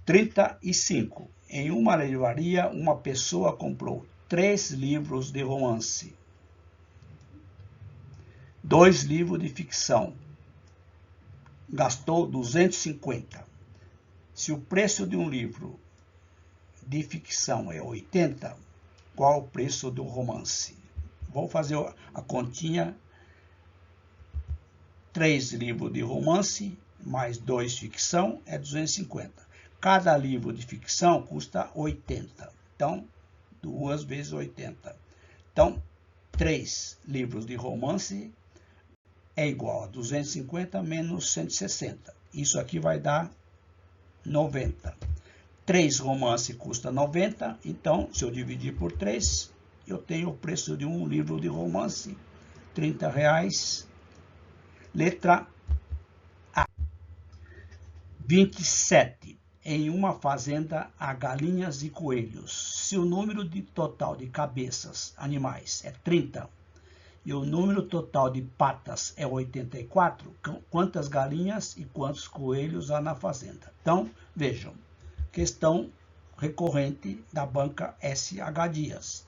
35. Em uma livraria, uma pessoa comprou 3 livros de romance, 2 livros de ficção. Gastou 250. Se o preço de um livro de ficção é 80, qual o preço do romance? Vou fazer a continha. 3 livros de romance mais 2 ficção é 250. Cada livro de ficção custa 80. Então, 2 vezes 80. Então, 3 livros de romance é igual a 250 menos 160. Isso aqui vai dar 90. 3 romance custa 90. Então, se eu dividir por 3, eu tenho o preço de um livro de romance, R$30. Letra A. 27. Em uma fazenda há galinhas e coelhos. Se o número total de cabeças animais é 30 e o número total de patas é 84, quantas galinhas e quantos coelhos há na fazenda? Então, vejam, questão recorrente da banca SH Dias.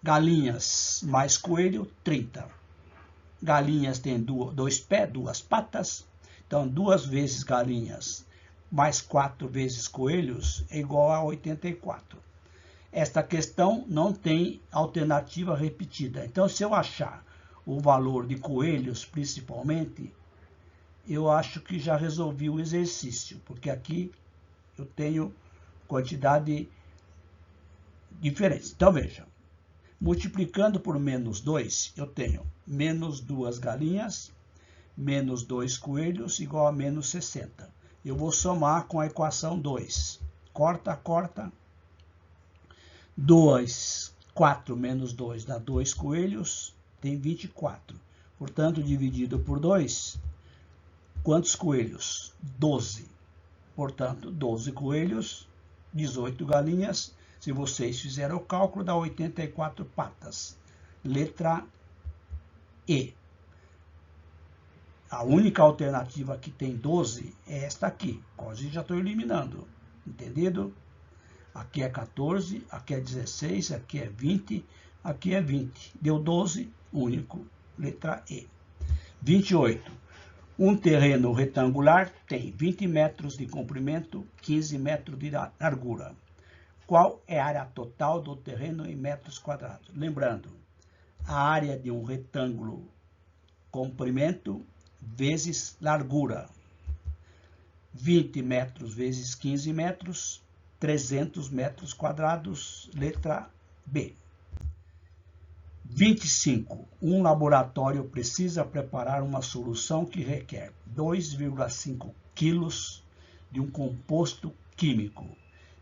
Galinhas mais coelho, 30. Galinhas têm 2 pés, 2 patas. Então, 2 vezes galinhas mais 4 vezes coelhos é igual a 84. Esta questão não tem alternativa repetida. Então, se eu achar o valor de coelhos, principalmente, eu acho que já resolvi o exercício, porque aqui eu tenho quantidade diferente. Então, veja, multiplicando por menos 2, eu tenho menos 2 galinhas, menos 2 coelhos, igual a menos 60. Eu vou somar com a equação 2. Corta, corta. 4 menos 2 dá 2 coelhos, tem 24. Portanto, dividido por 2, quantos coelhos? 12. Portanto, 12 coelhos, 18 galinhas. Se vocês fizerem o cálculo, dá 84 patas. Letra E. A única alternativa que tem 12 é esta aqui. Quase já estou eliminando. Entendido? Aqui é 14, aqui é 16, aqui é 20, aqui é 20. Deu 12, único. Letra E. 28. Um terreno retangular tem 20 metros de comprimento, 15 metros de largura. Qual é a área total do terreno em metros quadrados? Lembrando, a área de um retângulo comprimento vezes largura. 20 metros vezes 15 metros, 300 metros quadrados, letra B. 25. Um laboratório precisa preparar uma solução que requer 2,5 quilos de um composto químico.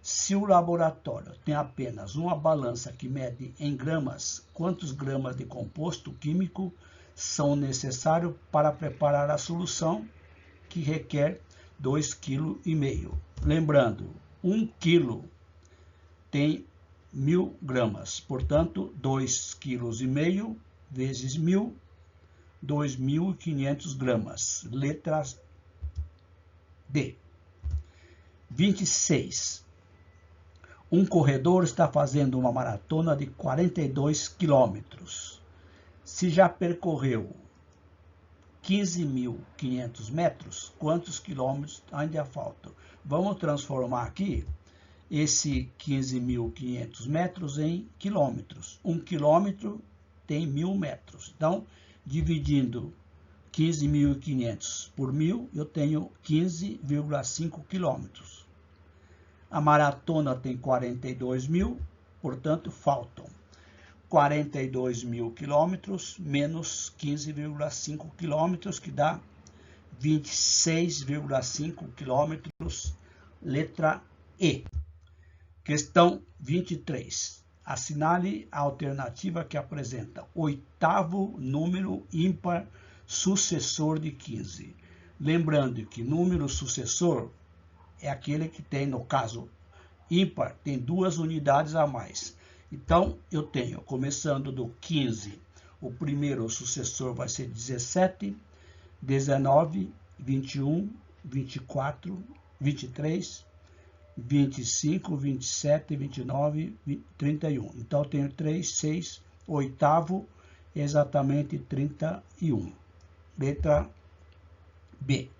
Se o laboratório tem apenas uma balança que mede em gramas, quantos gramas de composto químico são necessários para preparar a solução que requer 2,5 kg? Lembrando, 1 quilo tem 1.000 gramas, portanto, 2,5 kg vezes 1.000, 2.500 gramas. Letra D. 26. Um corredor está fazendo uma maratona de 42 quilômetros. Se já percorreu 15.500 metros, quantos quilômetros ainda faltam? Vamos transformar aqui esse 15.500 metros em quilômetros. 1 quilômetro tem 1.000 metros. Então, dividindo 15.500 por 1.000, eu tenho 15,5 quilômetros. A maratona tem 42.000, portanto, faltam 42.000 quilômetros menos 15,5 quilômetros, que dá 26,5 quilômetros. Letra E. Questão 23. Assinale a alternativa que apresenta oitavo número ímpar sucessor de 15. Lembrando que número sucessor é aquele que tem, no caso ímpar, tem 2 unidades a mais. Então, eu tenho, começando do 15, o primeiro sucessor vai ser 17, 19, 21, 24, 23, 25, 27, 29, 31. Então, eu tenho 3, 6, oitavo, exatamente 31. Letra B.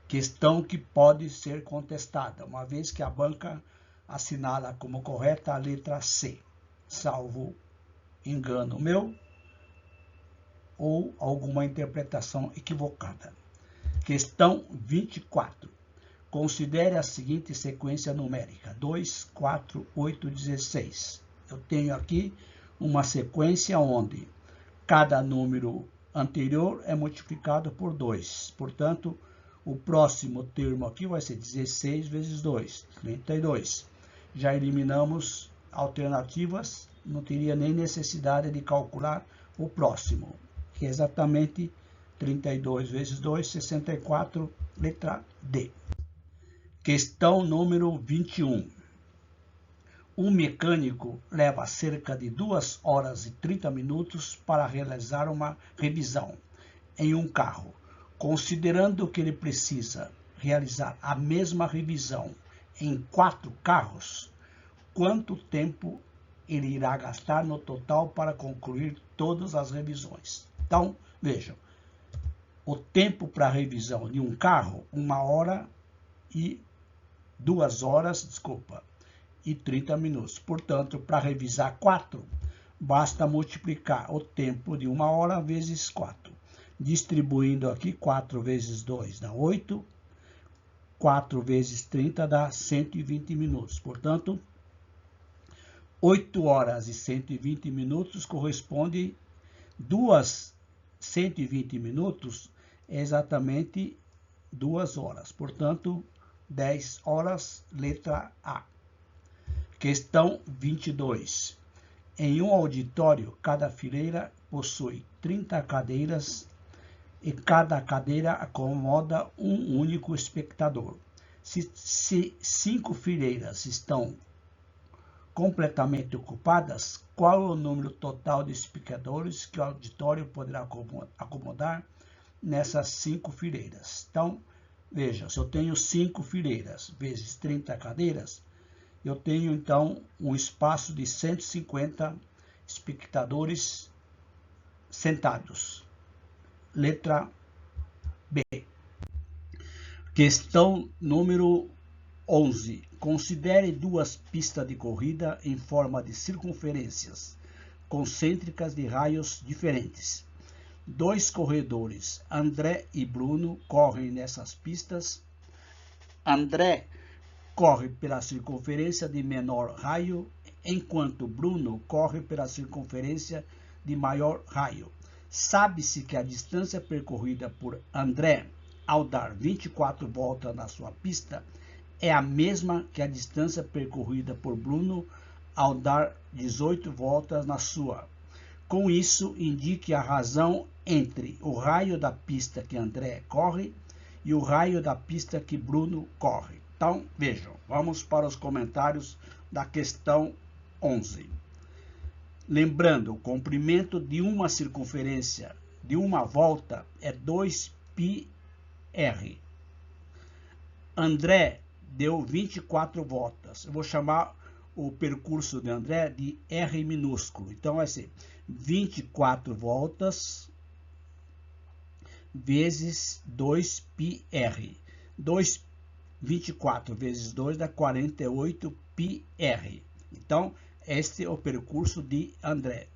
Questão que pode ser contestada, uma vez que a banca assinala como correta a letra C, salvo engano meu ou alguma interpretação equivocada. Questão 24. Considere a seguinte sequência numérica: 2, 4, 8, 16. Eu tenho aqui uma sequência onde cada número anterior é multiplicado por 2. Portanto, o próximo termo aqui vai ser 16 vezes 2, 32. Já eliminamos alternativas, não teria nem necessidade de calcular o próximo, que é exatamente 32 vezes 2, 64, letra D. Questão número 21. Um mecânico leva cerca de 2 horas e 30 minutos para realizar uma revisão em um carro. Considerando que ele precisa realizar a mesma revisão em 4 carros, quanto tempo ele irá gastar no total para concluir todas as revisões? Então, vejam, o tempo para a revisão de um carro, 1 hora e 2 horas, e 30 minutos. Portanto, para revisar 4, basta multiplicar o tempo de 1 hora vezes 4. Distribuindo aqui, 4 vezes 2 dá 8, 4 vezes 30 dá 120 minutos. Portanto, 8 horas e 120 minutos corresponde 120 minutos, é exatamente 2 horas. Portanto, 10 horas, letra A. Questão 22. Em um auditório, cada fileira possui 30 cadeiras e cada cadeira acomoda um único espectador. Se 5 fileiras estão completamente ocupadas, qual é o número total de espectadores que o auditório poderá acomodar nessas 5 fileiras? Então, veja, se eu tenho 5 fileiras vezes 30 cadeiras, eu tenho então um espaço de 150 espectadores sentados. Letra B. Questão número 11. Considere 2 pistas de corrida em forma de circunferências concêntricas de raios diferentes. Dois corredores, André e Bruno, correm nessas pistas. André corre pela circunferência de menor raio, enquanto Bruno corre pela circunferência de maior raio. Sabe-se que a distância percorrida por André ao dar 24 voltas na sua pista é a mesma que a distância percorrida por Bruno ao dar 18 voltas na sua. Com isso, indique a razão entre o raio da pista que André corre e o raio da pista que Bruno corre. Então, vejam, vamos para os comentários da questão 11. Lembrando, o comprimento de uma circunferência de uma volta é 2πr. André deu 24 voltas. Eu vou chamar o percurso de André de R minúsculo. Então, vai ser 24 voltas vezes 2πr. 24 vezes 2 dá 48πr. Então, este é o percurso de André.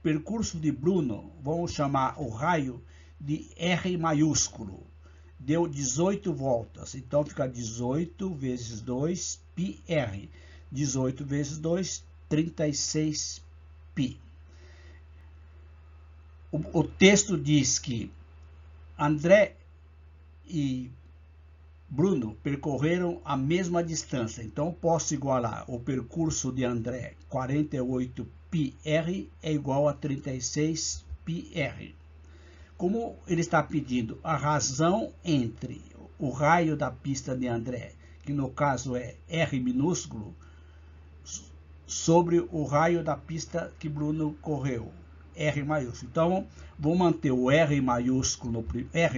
Percurso de Bruno, vamos chamar o raio de R maiúsculo. Deu 18 voltas, então fica 18 vezes 2 πr. 18 vezes 2, 36π. O texto diz que André e Bruno percorreram a mesma distância, então posso igualar o percurso de André, 48πr, é igual a 36πr. Como ele está pedindo a razão entre o raio da pista de André, que no caso é R minúsculo, sobre o raio da pista que Bruno correu, R maiúsculo. Então, vou manter o R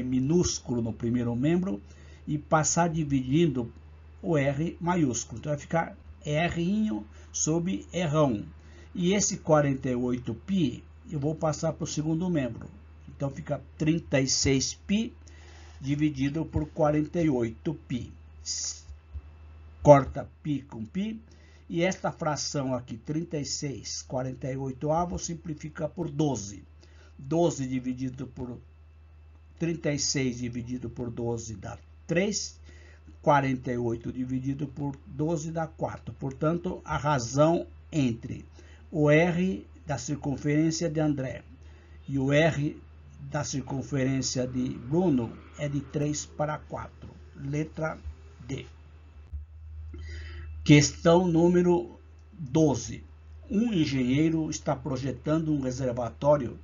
minúsculo no primeiro membro e passar dividindo o R maiúsculo. Então, vai ficar R sobre R1. E esse 48π eu vou passar para o segundo membro. Então, fica 36π dividido por 48π. Corta π com π. E esta fração aqui, 36, 48avos, simplifica por 12. 12 dividido por 36 dividido por 12 dá 3. 48 dividido por 12 dá 4. Portanto, a razão entre o R da circunferência de André e o R da circunferência de Bruno é de 3/4. Letra D. Questão número 12. Um engenheiro está projetando um reservatório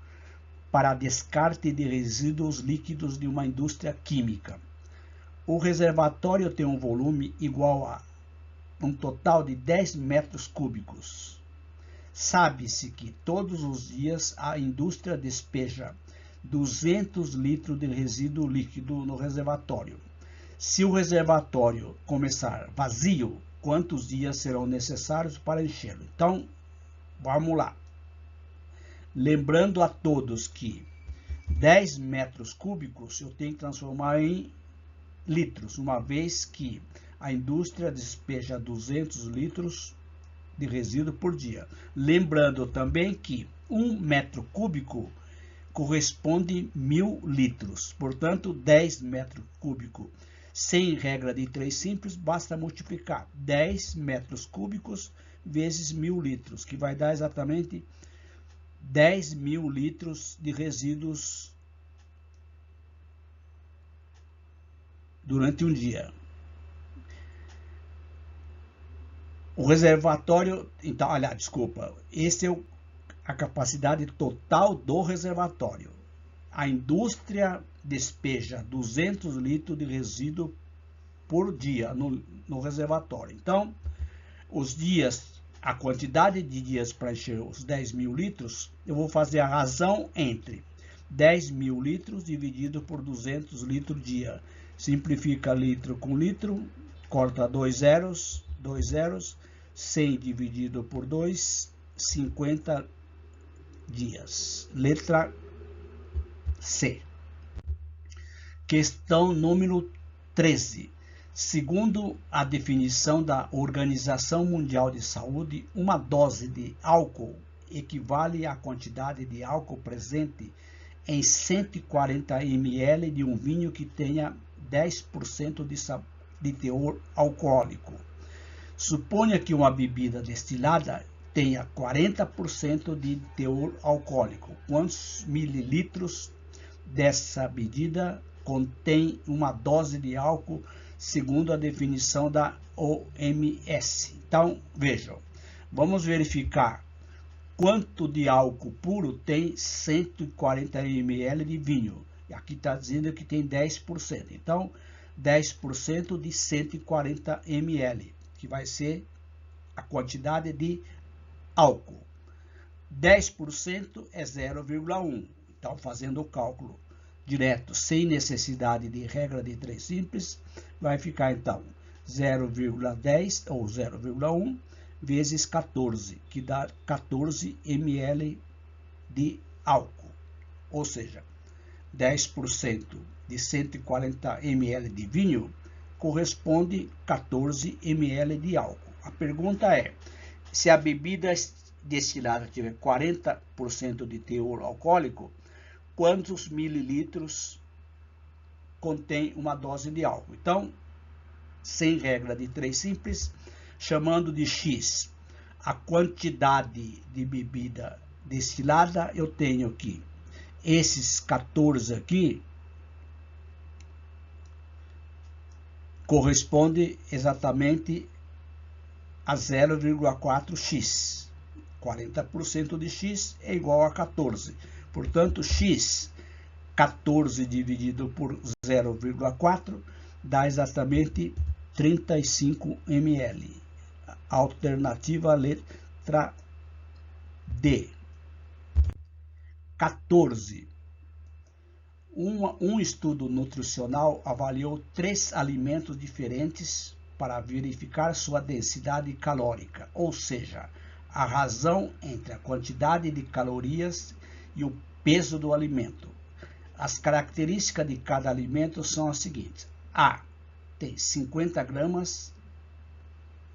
para descarte de resíduos líquidos de uma indústria química. O reservatório tem um volume igual a um total de 10 metros cúbicos. Sabe-se que todos os dias a indústria despeja 200 litros de resíduo líquido no reservatório. Se o reservatório começar vazio, quantos dias serão necessários para enchê-lo? Então, vamos lá. Lembrando a todos que 10 metros cúbicos eu tenho que transformar em litros, uma vez que a indústria despeja 200 litros de resíduo por dia. Lembrando também que 1 metro cúbico corresponde 1000 litros. Portanto, 10 metros cúbicos. Sem regra de 3 simples, basta multiplicar 10 metros cúbicos vezes 1000 litros, que vai dar exatamente 10.000 litros de resíduos durante um dia. O reservatório, então, aliás, desculpa, esse é a capacidade total do reservatório. A indústria despeja 200 litros de resíduo por dia no reservatório. Então, os dias, a quantidade de dias para encher os 10.000 litros, eu vou fazer a razão entre 10.000 litros dividido por 200 litros dia. Simplifica litro com litro, corta 2 zeros, 100 dividido por 2, 50 dias. Letra C. Questão número 13. Segundo a definição da Organização Mundial de Saúde, uma dose de álcool equivale à quantidade de álcool presente em 140 ml de um vinho que tenha 10% de teor alcoólico. Suponha que uma bebida destilada tenha 40% de teor alcoólico. Quantos mililitros dessa medida contém uma dose de álcool segundo a definição da OMS? Então, vejam, vamos verificar quanto de álcool puro tem 140 ml de vinho. E aqui está dizendo que tem 10%. Então, 10% de 140 ml, que vai ser a quantidade de álcool. 10% é 0,1. Então, fazendo o cálculo direto, sem necessidade de regra de 3 simples, vai ficar, então, 0,10 ou 0,1 vezes 14, que dá 14 ml de álcool. Ou seja, 10% de 140 ml de vinho corresponde a 14 ml de álcool. A pergunta é, se a bebida destilada tiver 40% de teor alcoólico, quantos mililitros contém uma dose de álcool? Então, sem regra de 3 simples, chamando de X a quantidade de bebida destilada, eu tenho aqui esses 14 aqui, corresponde exatamente a 0,4x. 40% de x é igual a 14. Portanto, x, 14 dividido por 0,4, dá exatamente 35 ml. Alternativa letra D. 14. Um estudo nutricional avaliou 3 alimentos diferentes para verificar sua densidade calórica, ou seja, a razão entre a quantidade de calorias e o peso do alimento. As características de cada alimento são as seguintes. A tem 50 gramas,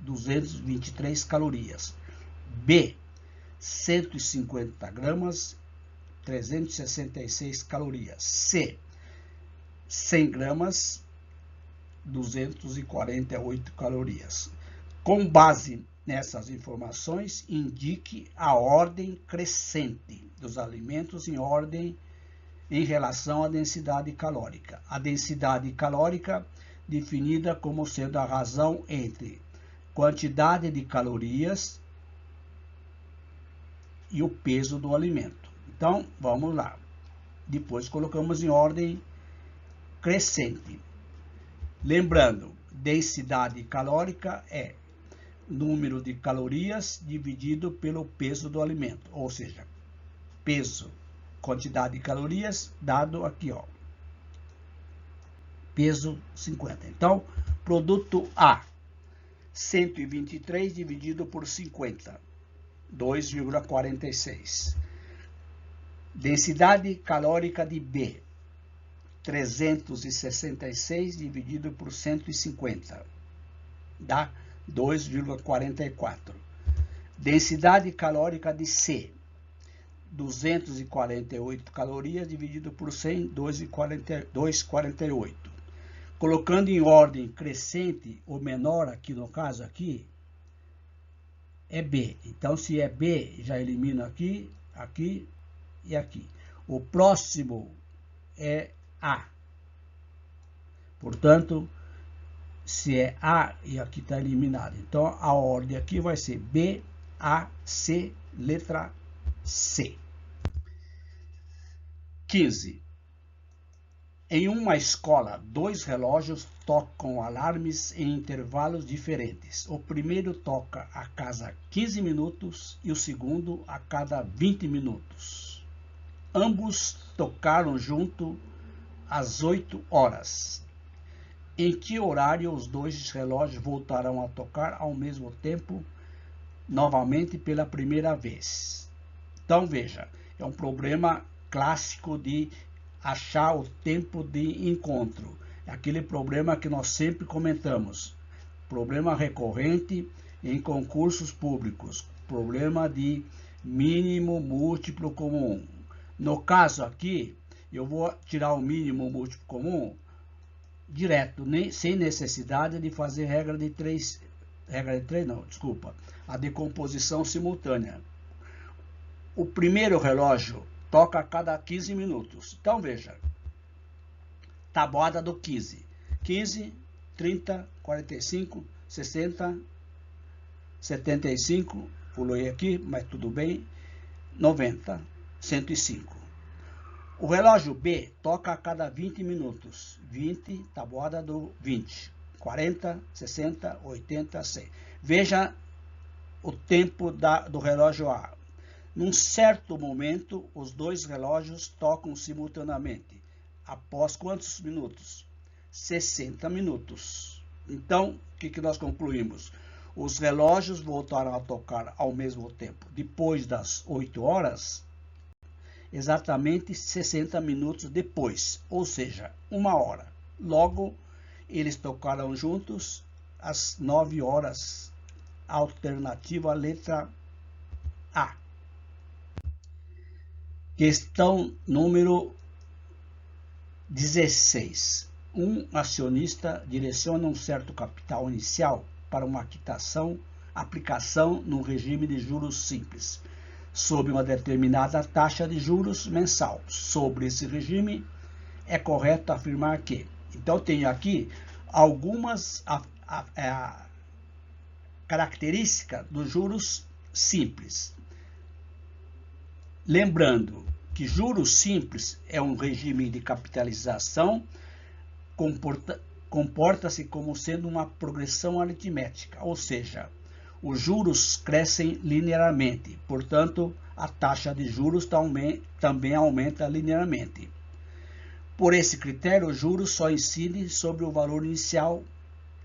223 calorias. B, 150 gramas, 366 calorias. C, 100 gramas, 248 calorias. Com base nessas informações, indique a ordem crescente dos alimentos em relação à densidade calórica. A densidade calórica definida como sendo a razão entre quantidade de calorias e o peso do alimento. Então, vamos lá. Depois colocamos em ordem crescente. Lembrando, densidade calórica é número de calorias dividido pelo peso do alimento, ou seja, peso, quantidade de calorias, dado aqui, ó, peso 50. Então, produto A, 123 dividido por 50, 2,46. Densidade calórica de B, 366 dividido por 150, dá 2,44. Densidade calórica de C, 248 calorias dividido por 100, 2,48. Colocando em ordem crescente, o menor aqui no caso aqui, é B. Então, se é B, já elimino aqui, aqui e aqui. O próximo é A. Portanto, se é A e aqui está eliminado. Então, a ordem aqui vai ser B, A, C, letra C. 15. Em uma escola, 2 relógios tocam alarmes em intervalos diferentes. O primeiro toca a cada 15 minutos e o segundo a cada 20 minutos. Ambos tocaram junto às 8 horas. Em que horário os 2 relógios voltarão a tocar ao mesmo tempo, novamente pela primeira vez? Então, veja, é um problema clássico de achar o tempo de encontro. É aquele problema que nós sempre comentamos. Problema recorrente em concursos públicos. Problema de mínimo múltiplo comum. No caso aqui, Eu vou tirar o mínimo múltiplo comum direto, sem necessidade de fazer regra de 3 não, desculpa, a decomposição simultânea. O primeiro relógio toca a cada 15 minutos. Então, veja, tabuada do 15. 15, 30, 45, 60, 75, pulei aqui, mas tudo bem, 90, 105. O relógio B toca a cada 20 minutos. 20, tabuada do 20. 40, 60, 80, 100. Veja o tempo do relógio A. Num certo momento, os dois relógios tocam simultaneamente. Após quantos minutos? 60 minutos. Então, o que nós concluímos? Os relógios voltaram a tocar ao mesmo tempo. Depois das 8 horas, exatamente 60 minutos depois, ou seja, 1 hora. Logo, eles tocaram juntos às 9 horas. Alternativa letra A. Questão número 16. Um acionista direciona um certo capital inicial para uma aplicação no regime de juros simples, sob uma determinada taxa de juros mensal. Sobre esse regime, é correto afirmar que... Então, tenho aqui algumas características dos juros simples. Lembrando que juros simples é um regime de capitalização, comporta-se como sendo uma progressão aritmética, ou seja, os juros crescem linearmente, portanto, a taxa de juros também aumenta linearmente. Por esse critério, os juros só incidem sobre o valor inicial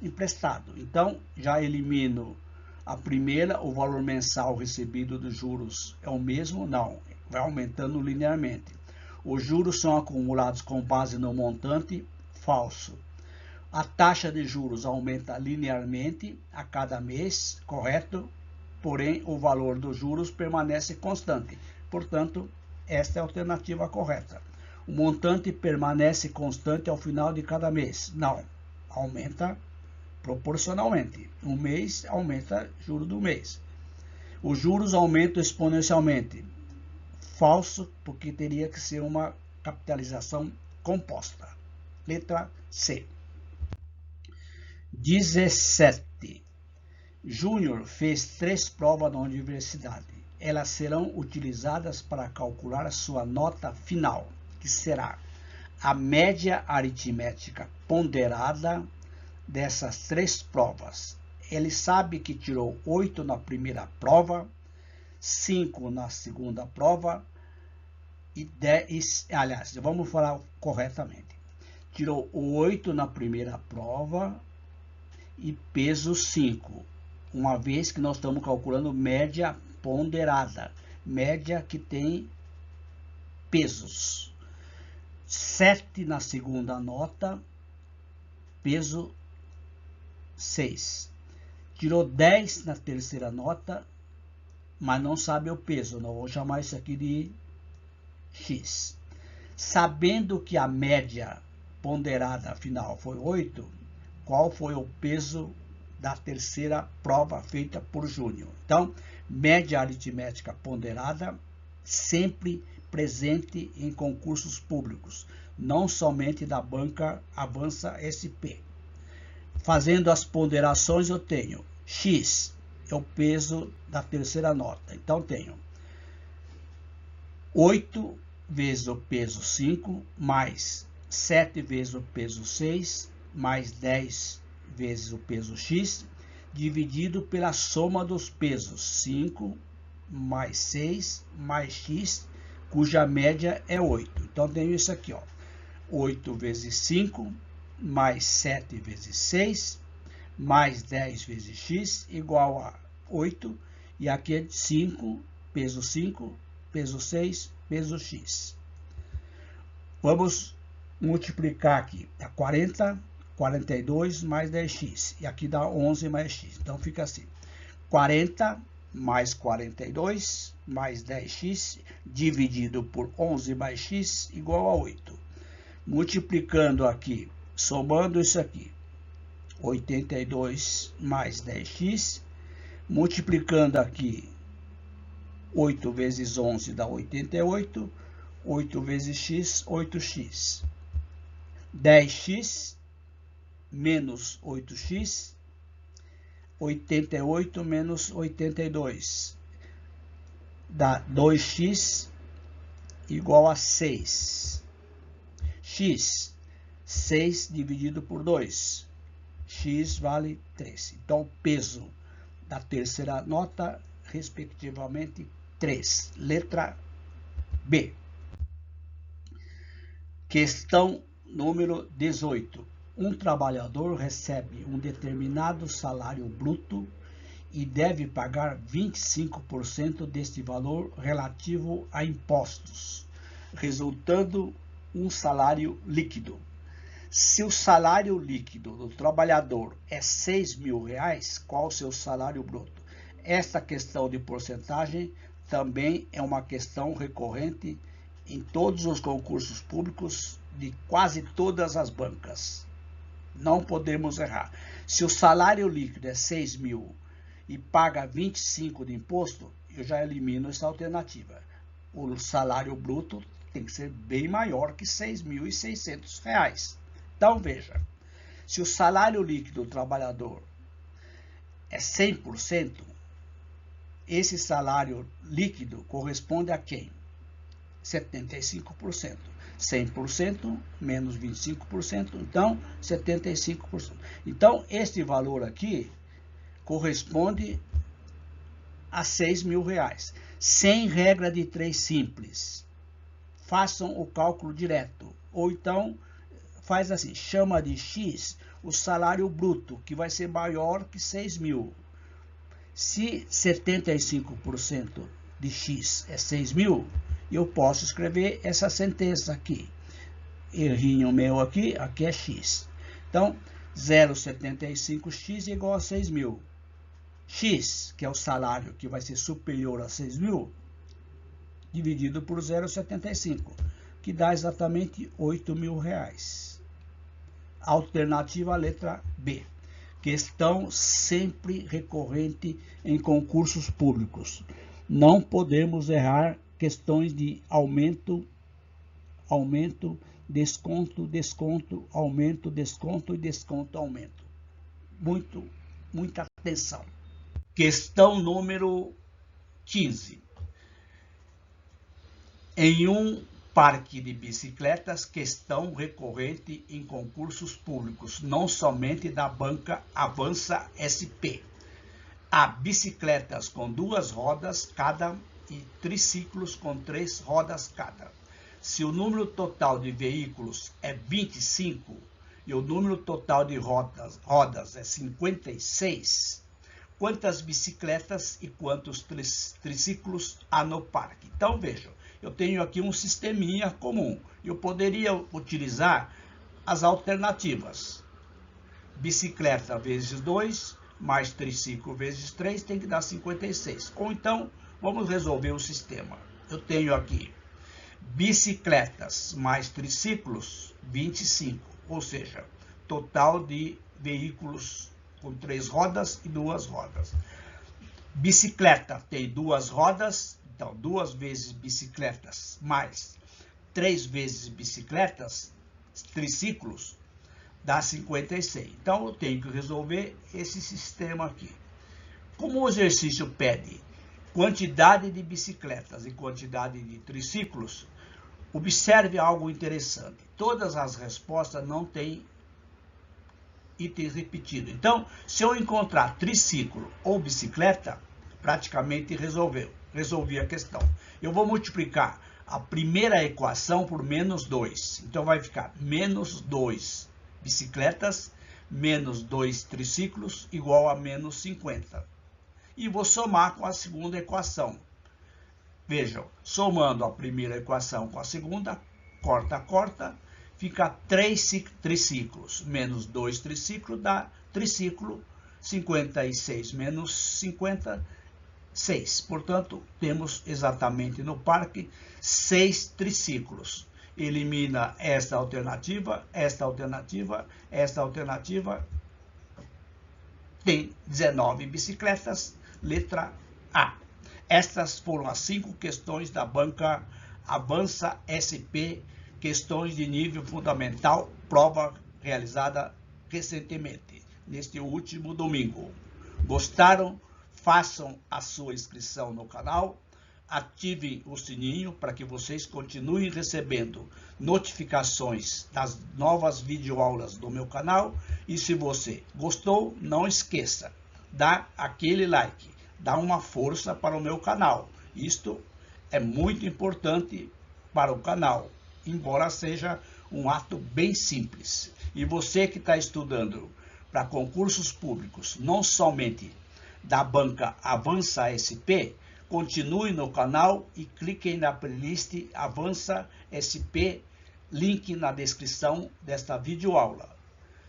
emprestado. Então, já elimino a primeira, o valor mensal recebido dos juros é o mesmo? Não, vai aumentando linearmente. Os juros são acumulados com base no montante? Falso. A taxa de juros aumenta linearmente a cada mês, correto? Porém, o valor dos juros permanece constante. Portanto, esta é a alternativa correta. O montante permanece constante ao final de cada mês? Não, aumenta proporcionalmente. Um mês aumenta juros do mês. Os juros aumentam exponencialmente. Falso, porque teria que ser uma capitalização composta. Letra C. 17. Júnior fez 3 provas na universidade. Elas serão utilizadas para calcular a sua nota final, que será a média aritmética ponderada dessas 3 provas. Ele sabe que tirou 8 na primeira prova, 5 na segunda prova e 10... Aliás, vamos falar corretamente. Tirou 8 na primeira prova e peso 5, uma vez que nós estamos calculando média ponderada, média que tem pesos. 7 na segunda nota, peso 6. Tirou 10 na terceira nota, mas não sabe o peso. Não vou chamar isso aqui de X. Sabendo que a média ponderada final foi 8, qual foi o peso da terceira prova feita por Júnior? Então, média aritmética ponderada, sempre presente em concursos públicos, não somente da banca Avança SP. Fazendo as ponderações, eu tenho X, é o peso da terceira nota. Então, tenho 8 vezes o peso 5, mais 7 vezes o peso 6, mais 10 vezes o peso X, dividido pela soma dos pesos 5 mais 6 mais X, cuja média é 8. Então, tenho isso aqui, ó, 8 vezes 5, mais 7 vezes 6, mais 10 vezes X, igual a 8. E aqui é 5, peso 6, peso X. Vamos multiplicar aqui. Dá 40, 42 mais 10x. E aqui dá 11 mais x. Então, fica assim. 40 mais 42 mais 10x dividido por 11 mais x igual a 8. Multiplicando aqui, somando isso aqui, 82 mais 10x, multiplicando aqui, 8 vezes 11 dá 88, 8 vezes x, 8x. 10x menos 8x, 88 menos 82, dá 2x igual a 6. X, 6 dividido por 2, x vale 3. Então, o peso da terceira nota, respectivamente, 3. Letra B. Questão número 18. Um trabalhador recebe um determinado salário bruto e deve pagar 25% deste valor relativo a impostos, resultando um salário líquido. Se o salário líquido do trabalhador é R$6.000, qual o seu salário bruto? Esta questão de porcentagem também é uma questão recorrente em todos os concursos públicos de quase todas as bancas. Não podemos errar. Se o salário líquido é 6.000 e paga 25 de imposto, eu já elimino essa alternativa. O salário bruto tem que ser bem maior que R$6.600. Então, veja, se o salário líquido do trabalhador é 100%, esse salário líquido corresponde a quem? 75%. 100% menos 25%, então 75%. Então, este valor aqui corresponde a R$6.000. Sem regra de 3 simples. Façam o cálculo direto. Ou então, faz assim, chama de X o salário bruto, que vai ser maior que 6.000. Se 75% de X é 6.000, eu posso escrever essa sentença aqui. Errinho meu aqui é X. Então, 0,75x igual a 6.000. X, que é o salário que vai ser superior a 6.000, dividido por 0,75, que dá exatamente R$8.000. Alternativa letra B. Questão sempre recorrente em concursos públicos. Não podemos errar questões de aumento, desconto, desconto, aumento, desconto e desconto, aumento. Muita atenção. Questão número 15. Em um parque de bicicletas, questão recorrente em concursos públicos, não somente da banca Avança SP. Há bicicletas com 2 rodas cada e triciclos com 3 rodas cada. Se o número total de veículos é 25 e o número total de rodas é 56, quantas bicicletas e quantos triciclos há no parque? Então, vejam, eu tenho aqui um sisteminha comum. Eu poderia utilizar as alternativas. Bicicleta vezes 2, mais triciclo vezes 3, tem que dar 56. Ou então, vamos resolver o sistema. Eu tenho aqui bicicletas mais triciclos, 25. Ou seja, total de veículos com 3 rodas e 2 rodas. Bicicleta tem 2 rodas, então 2 vezes bicicletas mais 3 vezes bicicletas, triciclos, dá 56. Então, eu tenho que resolver esse sistema aqui. Como o exercício pede quantidade de bicicletas e quantidade de triciclos, observe algo interessante. Todas as respostas não têm itens repetidos. Então, se eu encontrar triciclo ou bicicleta, praticamente resolvi a questão. Eu vou multiplicar a primeira equação por menos 2. Então, vai ficar menos 2 bicicletas menos 2 triciclos igual a menos 50. E vou somar com a segunda equação. Vejam, somando a primeira equação com a segunda, corta, fica 3 triciclos menos 2 triciclos dá triciclo, 56 menos 50 6. Portanto, temos exatamente no parque 6 triciclos. Elimina esta alternativa, esta alternativa, esta alternativa. Tem 19 bicicletas, letra A. Estas foram as 5 questões da banca Avança SP, questões de nível fundamental, prova realizada recentemente, neste último domingo. Gostaram? Façam a sua inscrição no canal, ativem o sininho para que vocês continuem recebendo notificações das novas videoaulas do meu canal. E se você gostou, não esqueça, dá aquele like, dá uma força para o meu canal. Isto é muito importante para o canal, embora seja um ato bem simples. E você que está estudando para concursos públicos, não somente da banca Avança SP, continue no canal e cliquem na playlist Avança SP, link na descrição desta videoaula.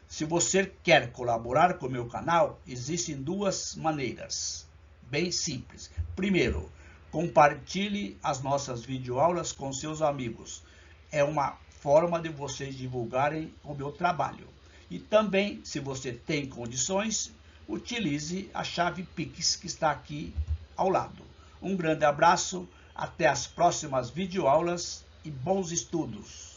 Se você quer colaborar com o meu canal, existem 2 maneiras, bem simples. Primeiro, compartilhe as nossas videoaulas com seus amigos. É uma forma de vocês divulgarem o meu trabalho. E também, se você tem condições, utilize a chave Pix que está aqui ao lado. Um grande abraço, até as próximas videoaulas e bons estudos!